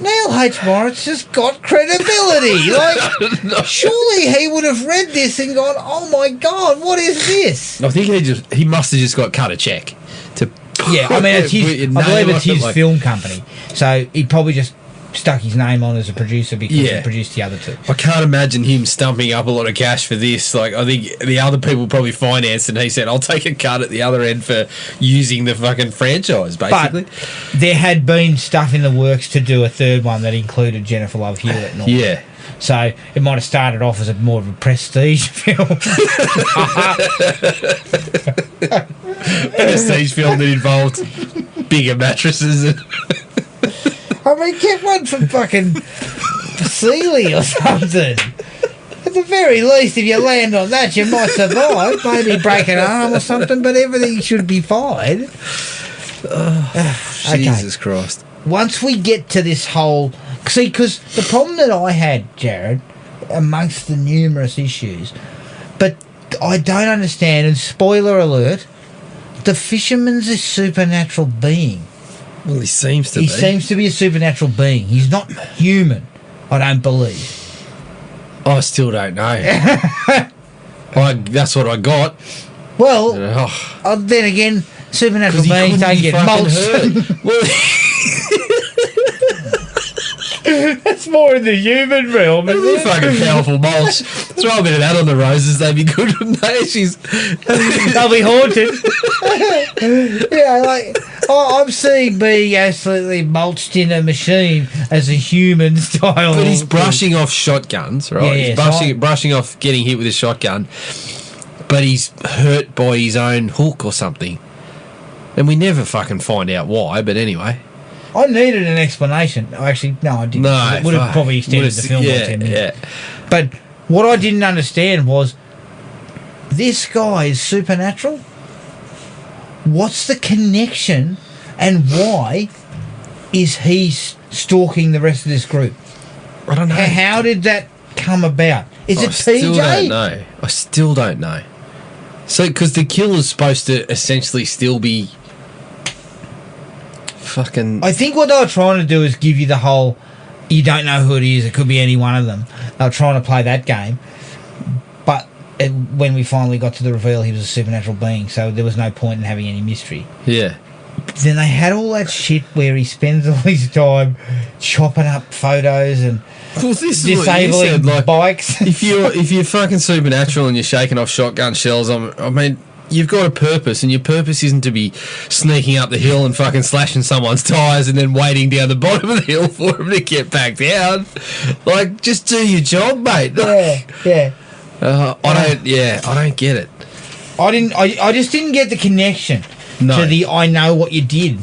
Neil H. Moritz has got credibility. Like, surely he would have read this and gone, "Oh my god, what is this?" I think he must have just got cut a check to. Yeah, I mean, it's put his. your I believe name it's on it, his like- film company, so he probably just stuck his name on as a producer because he produced the other 2. I can't imagine him stumping up a lot of cash for this. Like, I think the other people probably financed, and he said, "I'll take a cut at the other end for using the fucking franchise." Basically, But there had been stuff in the works to do a 3rd one that included Jennifer Love Hewitt and all. yeah. So it might have started off as more of a prestige film. Prestige film that involved bigger mattresses. And I mean, get one from fucking Sealy or something. At the very least, if you land on that, you might survive. Maybe break an arm or something, but everything should be fine. Jesus Christ. Once we get to this whole... See, because the problem that I had, Jared, amongst the numerous issues, but I don't understand, and spoiler alert, the fisherman's a supernatural being. Well, he seems to He be. seems to be a supernatural being. He's not human, I don't believe. I still don't know. That's what I got. Well, Oh, then again, supernatural 'cause he beings couldn't don't be get fucking mulched. hurt. Well, That's more in the human realm, That'd be fucking powerful mulch. Throw a bit of that on the roses, they'd be good, wouldn't they? They'll be haunted. Yeah, like I'm seeing being absolutely mulched in a machine as a human style. But he's brushing off shotguns, right? Yeah, he's so brushing off getting hit with a shotgun, but he's hurt by his own hook or something. And we never fucking find out why, but anyway. I needed an explanation. Actually, no, I didn't. No, It would have fuck. probably extended the film by 10 minutes. Yeah. But what I didn't understand was this guy is supernatural. What's the connection and why is he stalking the rest of this group? I don't know. How did that come about? Is it I still TJ? don't know. I still don't know. So, because the killer's supposed to essentially still be fucking... I think what they were trying to do is give you the whole, you don't know who it is, it could be any one of them. They were trying to play that game. But when we finally got to the reveal, he was a supernatural being, so there was no point in having any mystery. Yeah. Then they had all that shit where he spends all his time chopping up photos and Well, this is what you disabling said, like, bikes. if you're fucking supernatural and you're shaking off shotgun shells, I mean, you've got a purpose, and your purpose isn't to be sneaking up the hill and fucking slashing someone's tyres and then waiting down the bottom of the hill for them to get back down. Like, just do your job, mate. Yeah. I don't get it. I just didn't get the connection No. to the I know what you did.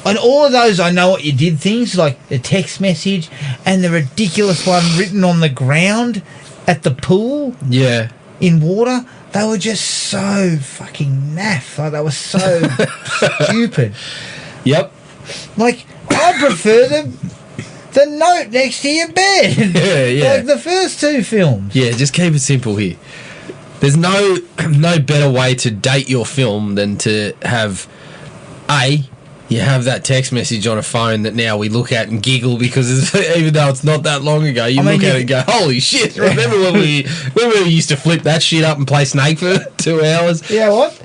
And all of those I know what you did things, like the text message and the ridiculous one written on the ground at the pool Yeah. in water, they were just so fucking naff. Like, they were so stupid. Yep. Like, I prefer the note next to your bed. Yeah. Like the first two films. Yeah, just keep it simple here. There's no better way to date your film than to have you have that text message on a phone that now we look at and giggle because even though it's not that long ago, you look at it and go, holy shit, remember when we used to flip that shit up and play Snake for 2 hours? You know what?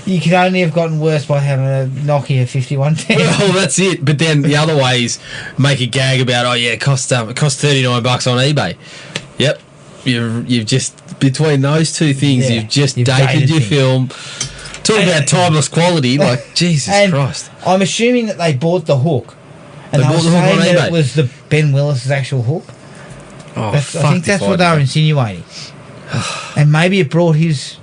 You could only have gotten worse by having a Nokia 5110. Well, that's it. But then the other ways make a gag about, it cost $39 on eBay. Yep. You've just, between those two things, you've dated your film. Talk about timeless quality, like, Jesus Christ. I'm assuming that they bought the hook. And They they were bought the hook on saying that eBay. it was the Ben Willis's actual hook. Oh, I think that's what they were insinuating. And maybe it brought his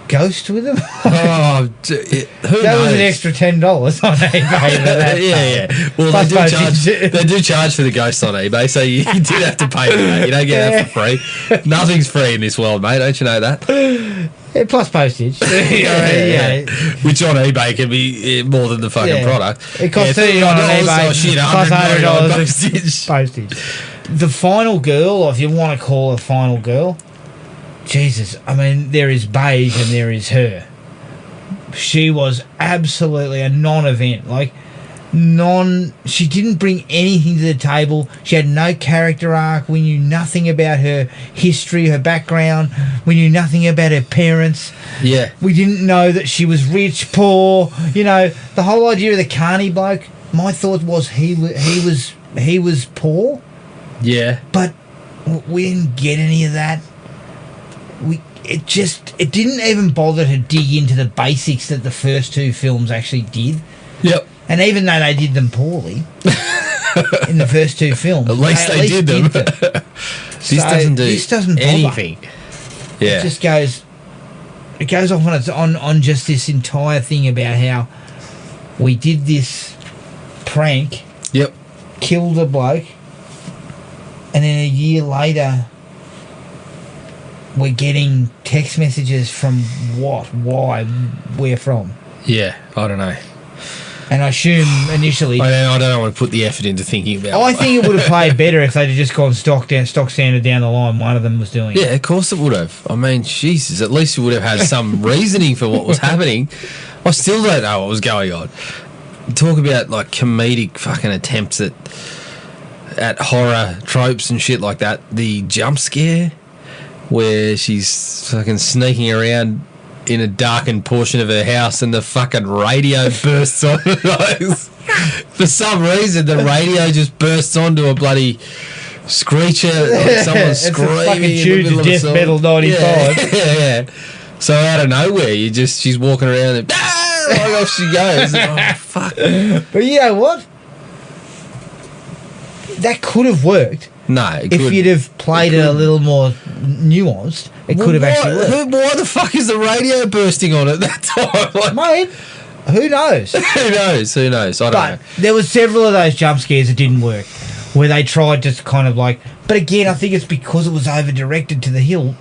ghost with him. Who That knows? was an extra $10 on eBay for that. Yeah. Well, Plus they do charge for the ghost on eBay, so you did have to pay for that. You don't get that for free. Nothing's free in this world, mate. Don't you know that? Yeah, plus postage. Yeah. Which on eBay can be more than the fucking product. It costs $30 on eBay, plus $100 postage. postage. The final girl, or if you want to call her final girl, Jesus, I mean, there is Beige and there is her. She was absolutely a non-event. She didn't bring anything to the table. She had no character arc. We knew nothing about her history, her background. We knew nothing about her parents. Yeah. We didn't know that she was rich, poor. You know, the whole idea of the Carney bloke, my thought was he was poor, Yeah. but we didn't get any of that. It didn't even bother to dig into the basics that the first two films actually did. Yep. And even though they did them poorly in the first two films, At least they did them. This doesn't bother. anything. Yeah. It just goes off on just this entire thing about how we did this prank, Yep. killed a bloke, and then a year later we're getting text messages from what, why, where from. Yeah. I don't know. And I assume initially, I don't want to put the effort into thinking about. I think it would have played better if they'd have just gone stock standard down the line. One of them was doing it. Yeah, of course it would have. I mean, Jesus, at least it would have had some reasoning for what was happening. I still don't know what was going on. Talk about like comedic fucking attempts at horror tropes and shit like that. The jump scare where she's fucking sneaking around in a darkened portion of her house and the fucking radio bursts on. For some reason, the radio just bursts onto a bloody screecher, like someone's It's a screaming fucking in the tune to middle of a Death song. Metal 95. Yeah. So out of nowhere, she's walking around and off she goes. Oh, fuck. But you know what? That could have worked No, it if couldn't. you'd have played it a little more nuanced. It could have actually worked. Why the fuck is the radio bursting on at that time? Like, Mate, who knows? who knows? I don't know. But there were several of those jump scares that didn't work, where they tried to kind of like. But again, I think it's because it was over directed to the hilt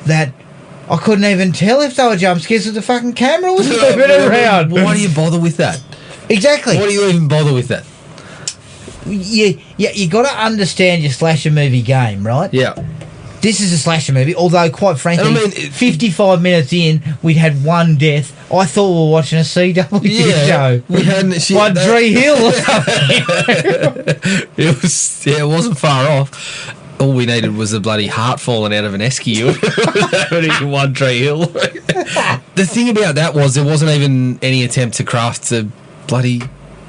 that I couldn't even tell if they were jump scares if the fucking camera was moving around. Why do you bother with that? Exactly. Why do you even bother with that? You got to understand your slasher movie game, right? Yeah. This is a slasher movie, although quite frankly, I mean, 55 minutes in, we'd had one death. I thought we were watching a CW show. We hadn't. One Tree Hill or something. It wasn't far off. All we needed was a bloody heart falling out of an esky in One Tree Hill. The thing about that was there wasn't even any attempt to craft a bloody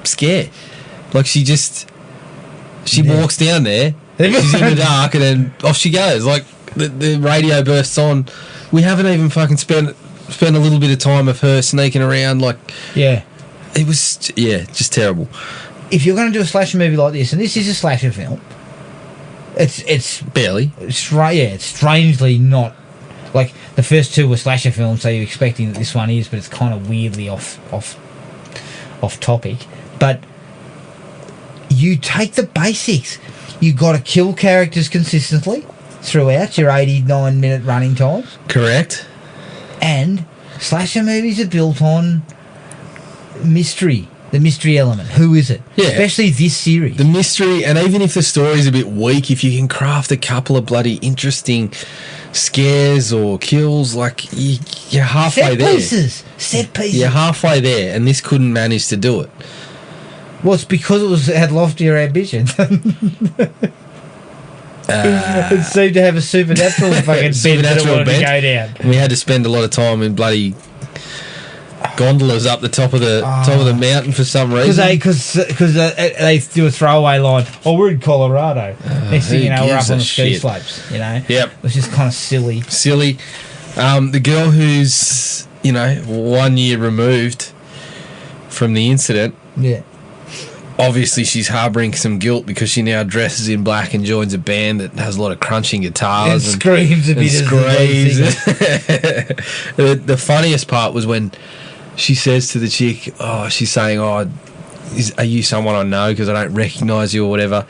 scare. Like she walks down there, she's in the dark, and then off she goes. Like the radio bursts on, We haven't even fucking spent a little bit of time of her sneaking around. Like, Yeah. it was, just terrible. If you're going to do a slasher movie like this, and this is a slasher film, it's Barely. it's strangely not like the first two were slasher films, so you're expecting that this one is, but it's kind of weirdly off topic. But you take the basics. You got to kill characters consistently throughout your 89-minute running times, Correct. and slasher movies are built on mystery. The mystery element. Who is it? Yeah. Especially this series. The mystery, and even if the story's a bit weak, if you can craft a couple of bloody interesting scares or kills, like you're halfway Set there. pieces. Set pieces. You're halfway there, and this couldn't manage to do it. Well, it's because it had loftier ambitions. It seemed to have a supernatural fucking bent that it wanted to go down. And we had to spend a lot of time in bloody gondolas up the top of the mountain for some reason. Because they do a throwaway line. Oh, we're in Colorado. Next thing you know, who we're up gives on a the ski shit? slopes. You know. Yep. It was just kind of silly. Silly. The girl who's 1 year removed from the incident. Yeah. Obviously, she's harbouring some guilt because she now dresses in black and joins a band that has a lot of crunching And guitars screams a bit as the lead singer. The funniest part was when she says to the chick, she's saying, are you someone I know because I don't recognise you or whatever?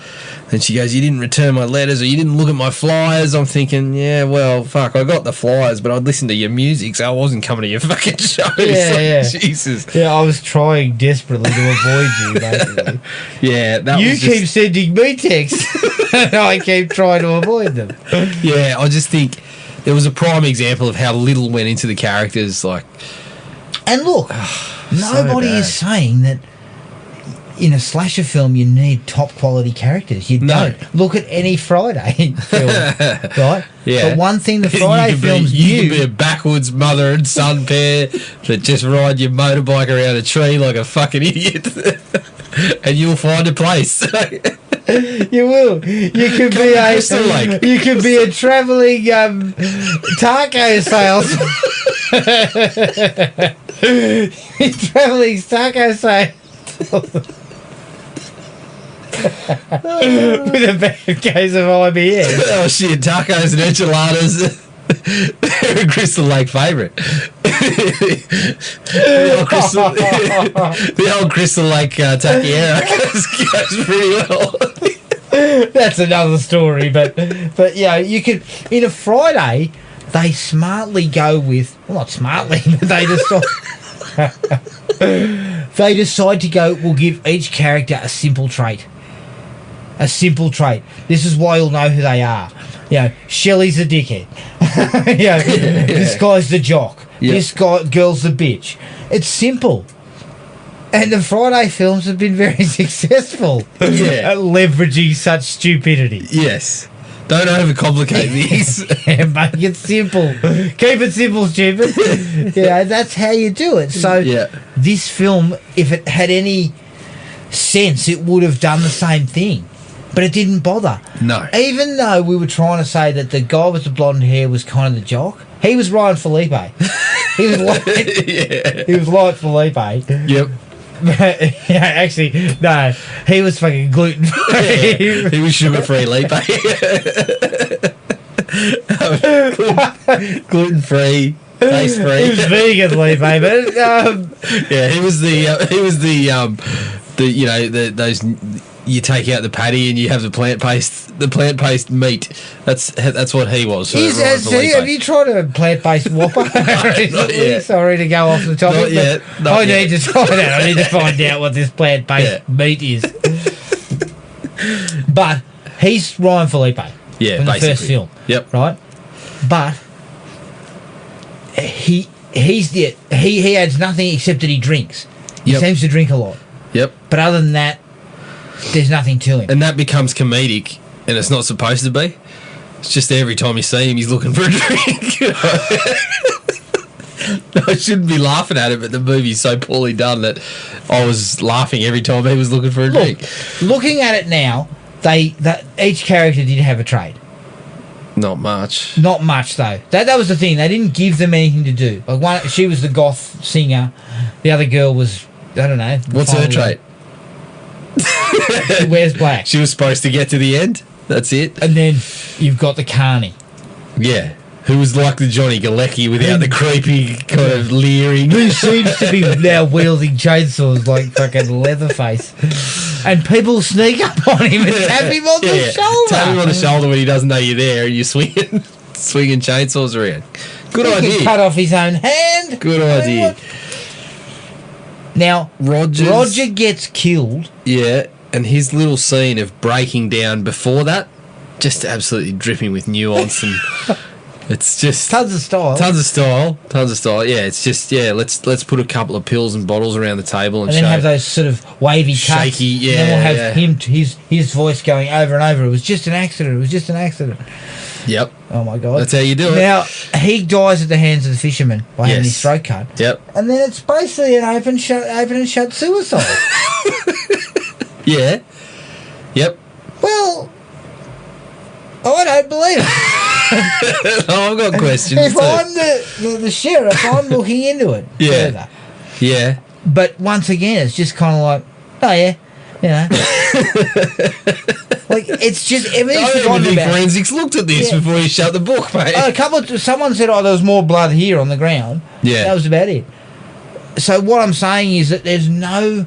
And she goes, you didn't return my letters or you didn't look at my flyers. I'm thinking, yeah, well, fuck, I got the flyers, but I'd listen to your music, so I wasn't coming to your fucking shows. Yeah. Jesus. Yeah, I was trying desperately to avoid you, basically. Yeah, that You was keep just, sending me texts, and I keep trying to avoid them. yeah, I just think it was a prime example of how little went into the characters, like... And look, nobody bad. is saying that in a slasher film you need top quality characters. You No. don't. Look at any Friday film, right? Yeah. But one thing the Friday films you could be knew... a backwoods mother and son pair that just ride your motorbike around a tree like a fucking idiot, and you'll find a place. You will. You could Come be to a... Crystal Lake. You could be a travelling taco salesman. Travelling taco salesman. With a bad case of IBS. Oh shit, tacos and enchiladas. They're a Crystal Lake favourite. the old Crystal Lake taquiera goes pretty well. That's another story, but you could in a Friday they smartly go with, well, not smartly, but they decide to go, we'll give each character a simple trait. A simple trait. This is why you'll know who they are. Shelley's the dickhead. This guy's the jock. Yep. This girl's the bitch. It's simple. And the Friday films have been very successful at leveraging such stupidity. Yes. Don't overcomplicate these. Make it simple. Keep it simple, stupid. That's how you do it. So this film, if it had any sense, it would have done the same thing. But it didn't bother. No. Even though we were trying to say that the guy with the blonde hair was kind of the jock, he was Ryan Felipe. He was like, he was like Felipe. Yep. Actually, no, he was fucking gluten free. He was sugar free, Lepe. Gluten free, taste He free. was vegan, Lee, baby. Yeah, he was the those you take out the patty and you have the plant paste meat. That's what he was. Have you tried a plant-based Whopper recently? yet. Sorry to go off the topic. Not yet. I need to try that. I need to find out what this plant-based meat is. But he's Ryan Felipe. Yeah, from the basically. first film. Yep. Right? But he adds nothing except that he drinks. He Yep. seems to drink a lot. Yep. But other than that, there's nothing to him. And that becomes comedic, and it's not supposed to be. It's just every time you see him, he's looking for a drink. I shouldn't be laughing at it, but the movie's so poorly done that I was laughing every time he was looking for a drink. Looking at it now, each character did have a trait. Not much. Not much though. That was the thing. They didn't give them anything to do. Like one, she was the goth singer. The other girl was, I don't know. What's her trait? She wears black. She was supposed to get to the end. That's it. And then you've got the carny. Yeah. Who was like the Johnny Galecki without the creepy kind of leering. Who seems to be now wielding chainsaws like fucking Leatherface. And people sneak up on him and tap him on the shoulder. Tap him on the shoulder when he doesn't know you're there and you're swinging chainsaws around. Good He idea. can cut off his own hand. Good idea. Now, Rogers- Roger gets killed. Yeah, and his little scene of breaking down before that, just absolutely dripping with nuance and it's just Tons of style. tons of style. Yeah, it's just let's put a couple of pills and bottles around the table and And then show. have those sort of wavy cuts. Shaky, And then we'll have yeah. him, his voice going over and over. It was just an accident. It was just an accident. Yep, Oh my god! that's how you do it. Now he dies at the hands of the fisherman by having Yes. his throat cut. Yep. And then it's basically an open and shut suicide. Yeah. Yep. Well, I don't believe it. Oh, I've got questions If too. I'm the sheriff, I'm looking into it Yeah. further. Yeah. But once again, it's just kind of like, oh yeah, you know, like it's just I everything's don't even forgotten think about. forensics looked at this Yeah. before you shut the book, mate. Someone said, oh, there was more blood here on the ground. Yeah. That was about it. So what I'm saying is that there's no,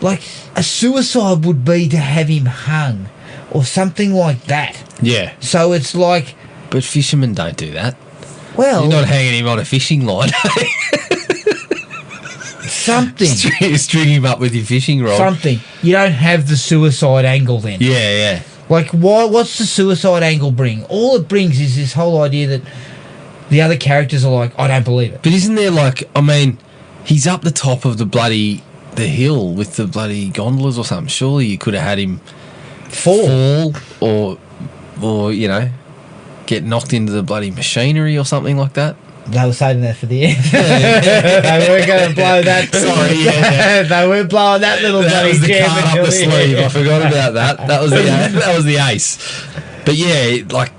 like, a suicide would be to have him hung or something like that. Yeah. So it's like, But fishermen don't do that. well, You're not hanging him on a fishing line. something, String him up with your fishing rod. something. You don't have the suicide angle then. Yeah, yeah. Like, what's the suicide angle bring? All it brings is this whole idea that the other characters are like, I don't believe it. But isn't there like, I mean, he's up the top of the hill with the bloody gondolas or something. Surely you could have had him fall or you know, get knocked into the bloody machinery or something like that. They were saving that for the end. They weren't going to blow that. Sorry, yeah. They weren't blowing that little That bloody was the jam card up until the the sleeve. I end. forgot about that. That was the ace. But yeah, like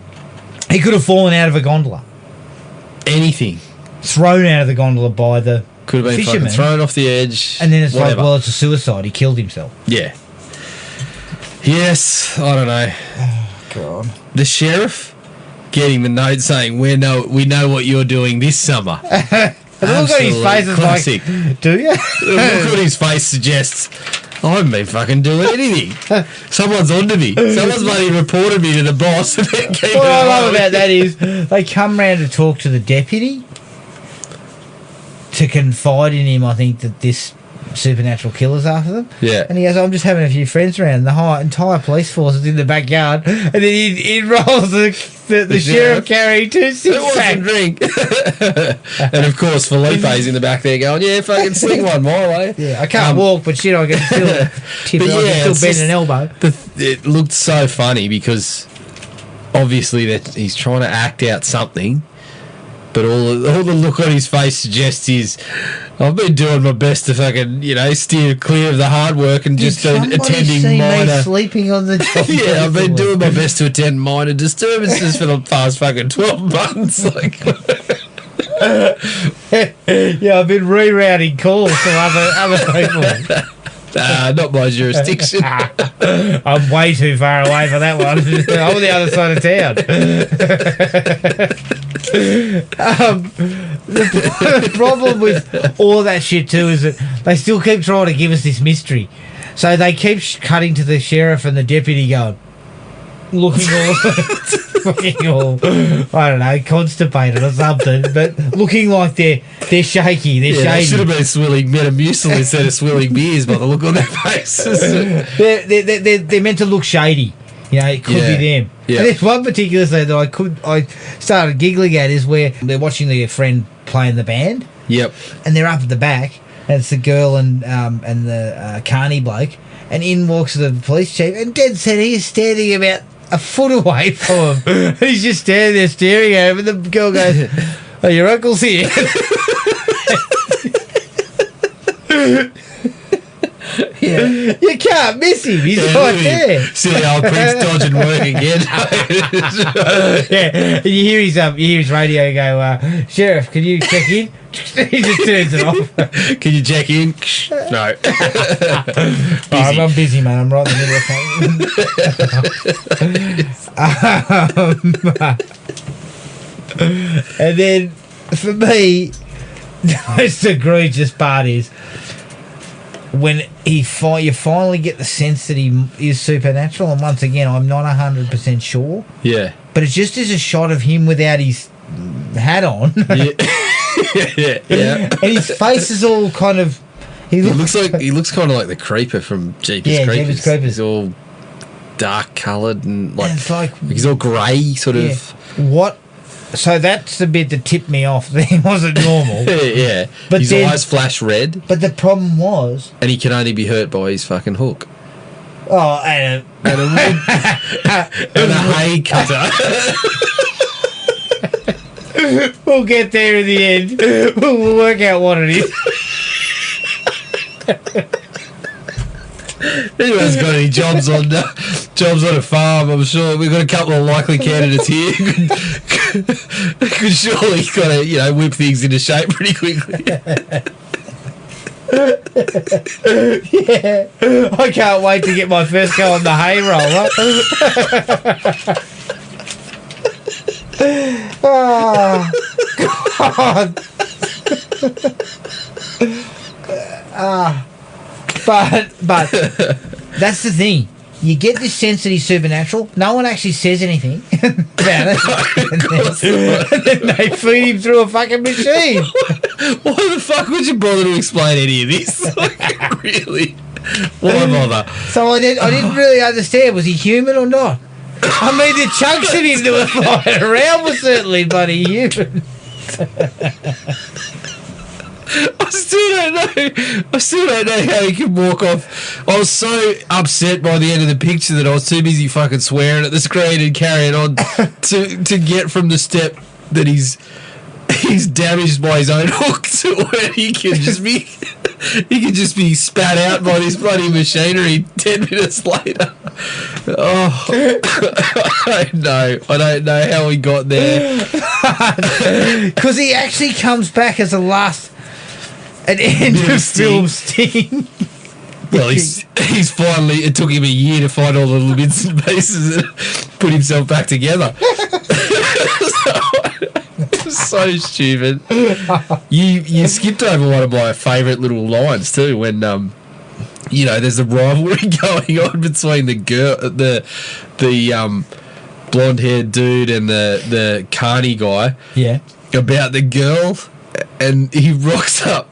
He could have fallen out of a gondola, anything thrown out of the gondola by the could have been fucking fisherman, thrown off the edge. and then it's whatever. like, well, it's a suicide. He killed himself. Yeah. Yes, I don't know. God. The sheriff getting the note saying we know what you're doing this summer. The look on his Absolute face is classic. like, do you? The look on his face suggests I haven't been fucking doing anything. Someone's onto me. Someone's bloody reported me to the boss. And then keep What I it love on. about that is they come round to talk to the deputy to confide in him, I think, that this supernatural killer's after them. Yeah. And he goes, I'm just having a few friends around. The entire police force is in the backyard. And then he rolls the sheriff sheriff. carrying 2 It six-pack. wasn't drink. And of course, Felipe's in the back there going, yeah, fucking sling one my way. Yeah, I can't walk, but shit, I can still tip But it. I yeah, can it's still bend just- an elbow. It looked so funny because obviously that he's trying to act out something, but all the look on his face suggests is I've been doing my best to fucking steer clear of the hard work and just Did somebody attending see me minor. sleeping on the job? Yeah, I've been doing my best to attend minor disturbances for the past fucking 12 months. Like, Yeah, I've been rerouting calls from other people. not my jurisdiction. I'm way too far away for that one. I'm on the other side of town. The problem with all that shit too is that they still keep trying to give us this mystery. So they keep cutting to the sheriff and the deputy going, looking all, fucking all, I don't know, constipated or something, but looking like they're shaky, they're Yeah, they should have shady. been swilling Metamucil instead of swilling beers by the look on their faces. They're meant to look shady. You know, it could Yeah. be them. Yeah. And there's one particular scene that I started giggling at is where they're watching their friend playing the band, Yep. and they're up at the back, and it's the girl and the carny bloke, and in walks the police chief, and dead set he is standing about a foot away from him. He's just standing there staring at him, and the girl goes, "Oh, your uncle's here." You can't miss him. He's Yeah, right look at him. there. Silly old prick's dodging work again. Yeah, and you hear his radio go, Sheriff, can you check in? He just turns it off. Can you check in? No. Oh, I'm busy, man. I'm right in the middle of something. And then, for me, the most egregious part is when you finally get the sense that he is supernatural. And once again, I'm not 100% sure. Yeah. But it just is a shot of him without his hat on. Yeah. Yeah. And his face is all kind of... He looks kind of like the Creeper from Jeepers Creepers. Jeepers Creepers. He's all dark coloured and like, And it's like... he's all grey, sort Yeah. of. What? So that's the bit that tipped me off that he wasn't normal. Yeah. But His then- eyes flash red, But the problem was... and he can only be hurt by his fucking hook Oh, and and a wood and a hay cutter. we'll get there in the end. We'll work out what it is. Anyone's got any jobs on a farm? I'm sure we've got a couple of likely candidates here. Could surely got to whip things into shape pretty quickly. Yeah, I can't wait to get my first go on the hay roller. Oh, God. But that's the thing. You get this sense that he's supernatural. No one actually says anything about it. And then they feed him through a fucking machine. Why the fuck would you bother to explain any of this? Like, really? Why bother? So I didn't really understand. Was he human or not? I mean, the chunks of him that were flying around were certainly bloody human. I still don't know how he could walk off. I was so upset by the end of the picture that I was too busy fucking swearing at the screen and carrying on to get from the step that he's damaged by his own hook to where he can just be spat out by this bloody machinery 10 minutes later. Oh, I don't know how we got there. Because he actually comes back as an end Bit of of film sting. sting. Well, he's finally. It took him a year to find all the little bits and pieces and put himself back together. So stupid. You skipped over one of my favourite little lines too when there's a rivalry going on between the girl, the blonde haired dude and the carny guy. Yeah. About the girl, and he rocks up.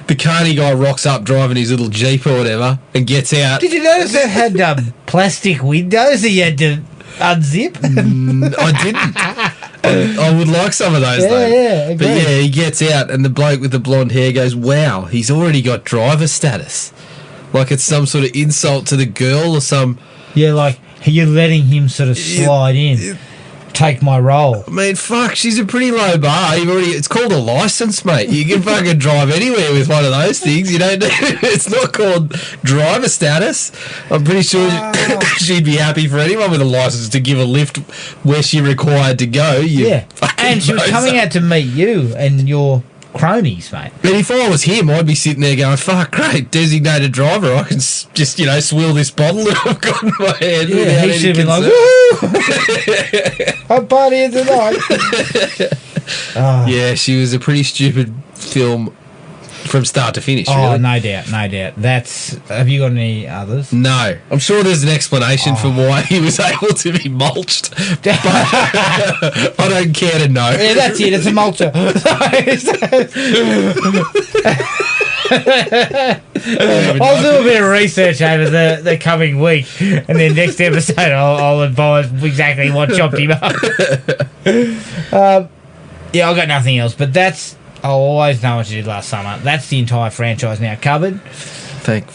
The carny guy rocks up driving his little Jeep or whatever and gets out. Did you notice it had plastic windows that you had to unzip? I didn't. I would like some of those though. Yeah, but agreed. yeah, he gets out and the bloke with the blonde hair goes, "Wow, he's already got driver status." Like it's some sort of insult to the girl or some. Yeah, like you're letting him sort of slide in. Take my role. I mean, fuck, she's a pretty low bar. It's called a license, mate. You can fucking drive anywhere with one of those things. You don't. It's not called driver status. I'm pretty sure she'd be happy for anyone with a license to give a lift where she required to go. Yeah, and she was coming out to meet you and your cronies, mate. But if I was him, I'd be sitting there going, "Fuck, great, designated driver. I can just swill this bottle that I've got in my hand." Yeah, he should have been like, "Woo! I'm partying tonight." Yeah, she was a pretty stupid film from start to finish. Oh, really. no doubt. Have you got any others? No, I'm sure there's an explanation for why he was able to be mulched, but I don't care to know. Yeah, that's it. It's a mulcher. I'll do a bit of research over the coming week, and then next episode I'll advise exactly what chopped him up. Yeah, I've got nothing else, but I'll always know what you did last summer. That's the entire franchise now covered. Thank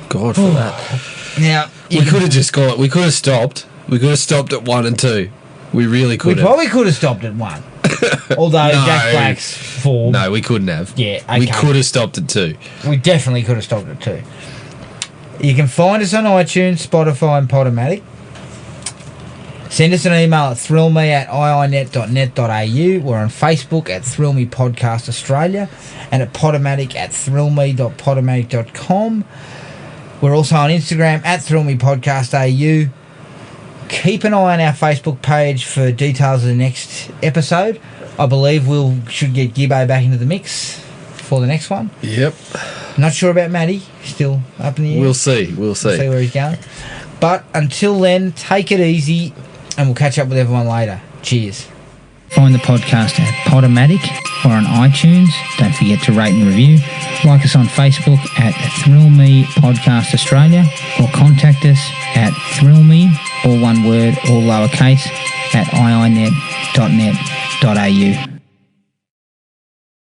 God for that. Now We could have just gone. We could have stopped. We could have stopped at 1 and 2. We really could we have. probably could have stopped at 1. Although No. Jack Black's form. No, we couldn't have. Yeah, We okay. could have stopped at 2. We definitely could have stopped at 2. You can find us on iTunes, Spotify and Podomatic. Send us an email at thrillme@iinet.net.au. We're on Facebook at Thrill Me Podcast Australia and at Podomatic at thrillme.podomatic.com. We're also on Instagram at thrillmepodcastau. Keep an eye on our Facebook page for details of the next episode. I believe we should get Gibbo back into the mix for the next one. Yep. Not sure about Matty. Still up in the air. We'll see. We'll see. See where he's going. But until then, take it easy and we'll catch up with everyone later. Cheers. Find the podcast at Podomatic or on iTunes. Don't forget to rate and review. Like us on Facebook at Thrill Me Podcast Australia or contact us at thrillme, all one word, all lowercase, at iinet.net.au.